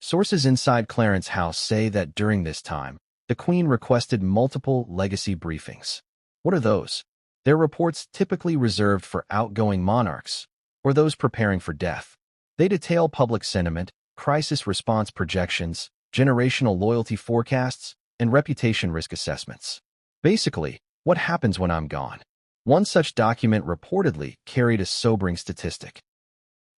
Sources inside Clarence's house say that during this time, the Queen requested multiple legacy briefings. What are those? They're reports typically reserved for outgoing monarchs, or those preparing for death. They detail public sentiment, crisis response projections, generational loyalty forecasts, and reputation risk assessments. Basically, what happens when I'm gone? One such document reportedly carried a sobering statistic.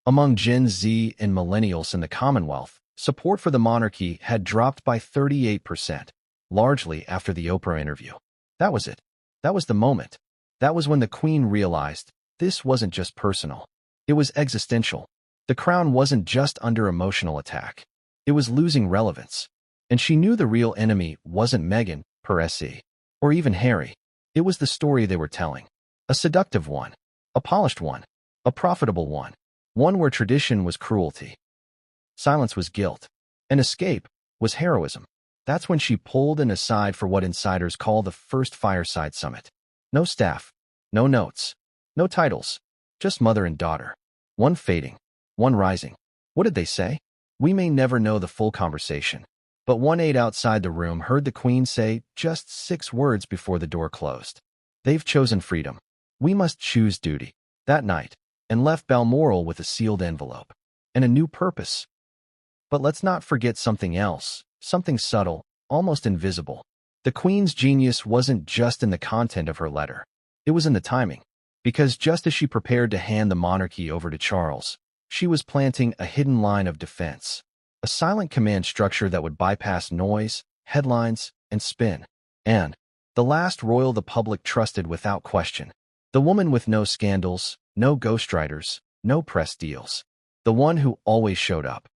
Among Gen Z and millennials in the Commonwealth, support for the monarchy had dropped by 38%, largely after the Oprah interview. That was it. That was the moment. That was when the Queen realized this wasn't just personal. It was existential. The crown wasn't just under emotional attack. It was losing relevance. And she knew the real enemy wasn't Meghan, per se, or even Harry. It was the story they were telling. A seductive one. A polished one. A profitable one. One where tradition was cruelty. Silence was guilt. And escape was heroism. That's when she pulled an aside for what insiders call the first fireside summit. No staff. No notes. No titles. Just mother and daughter. One fading. One rising. What did they say? We may never know the full conversation, but one aide outside the room heard the Queen say just 6 words before the door closed. They've chosen freedom. We must choose duty. That night, and left Balmoral with a sealed envelope. And a new purpose. But let's not forget something else, something subtle, almost invisible. The Queen's genius wasn't just in the content of her letter. It was in the timing. Because just as she prepared to hand the monarchy over to Charles, She was planting a hidden line of defense, a silent command structure that would bypass noise, headlines, and spin. And the last royal the public trusted without question. The woman with no scandals, no ghostwriters, no press deals. The one who always showed up.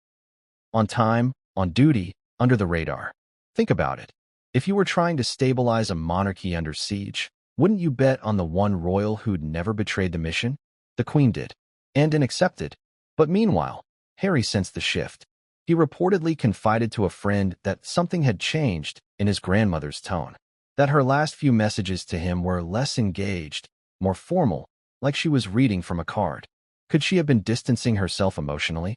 On time, on duty, under the radar. Think about it. If you were trying to stabilize a monarchy under siege, wouldn't you bet on the one royal who'd never betrayed the mission? The Queen did. And accepted. But meanwhile, Harry sensed the shift. He reportedly confided to a friend that something had changed in his grandmother's tone. That her last few messages to him were less engaged, more formal, like she was reading from a card. Could she have been distancing herself emotionally?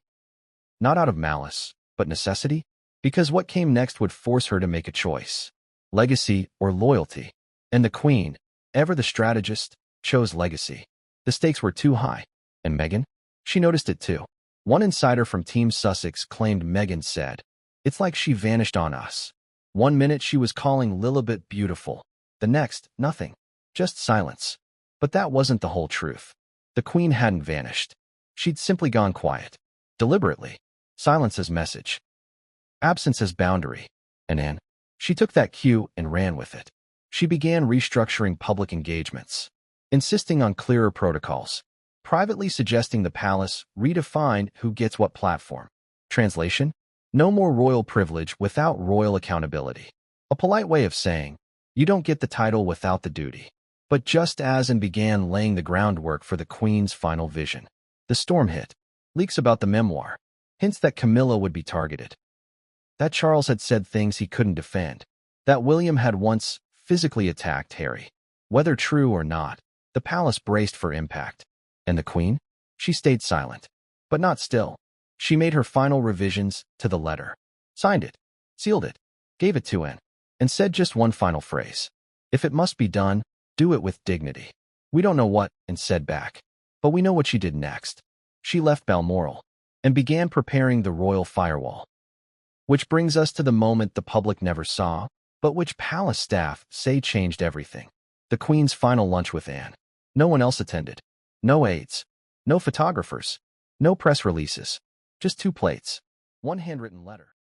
Not out of malice, but necessity? Because what came next would force her to make a choice. Legacy or loyalty. And the Queen, ever the strategist, chose legacy. The stakes were too high. And Meghan? She noticed it too. One insider from Team Sussex claimed Meghan said, "It's like she vanished on us. One minute she was calling Lilibet beautiful. The next, nothing. Just silence." But that wasn't the whole truth. The Queen hadn't vanished. She'd simply gone quiet. Deliberately. Silence as message. Absence as boundary. And then, she took that cue and ran with it. She began restructuring public engagements, insisting on clearer protocols, privately suggesting the palace redefine who gets what platform. Translation? No more royal privilege without royal accountability. A polite way of saying, you don't get the title without the duty. But just as and began laying the groundwork for the Queen's final vision. The storm hit. Leaks about the memoir. Hints that Camilla would be targeted. That Charles had said things he couldn't defend. That William had once physically attacked Harry. Whether true or not, the palace braced for impact. And the Queen? She stayed silent. But not still. She made her final revisions to the letter. Signed it. Sealed it. Gave it to Anne. And said just one final phrase. If it must be done, do it with dignity. We don't know what, Anne said back. But we know what she did next. She left Balmoral and began preparing the royal firewall. Which brings us to the moment the public never saw, but which palace staff say changed everything. The Queen's final lunch with Anne. No one else attended. No aides. No photographers. No press releases. Just 2 plates. One handwritten letter.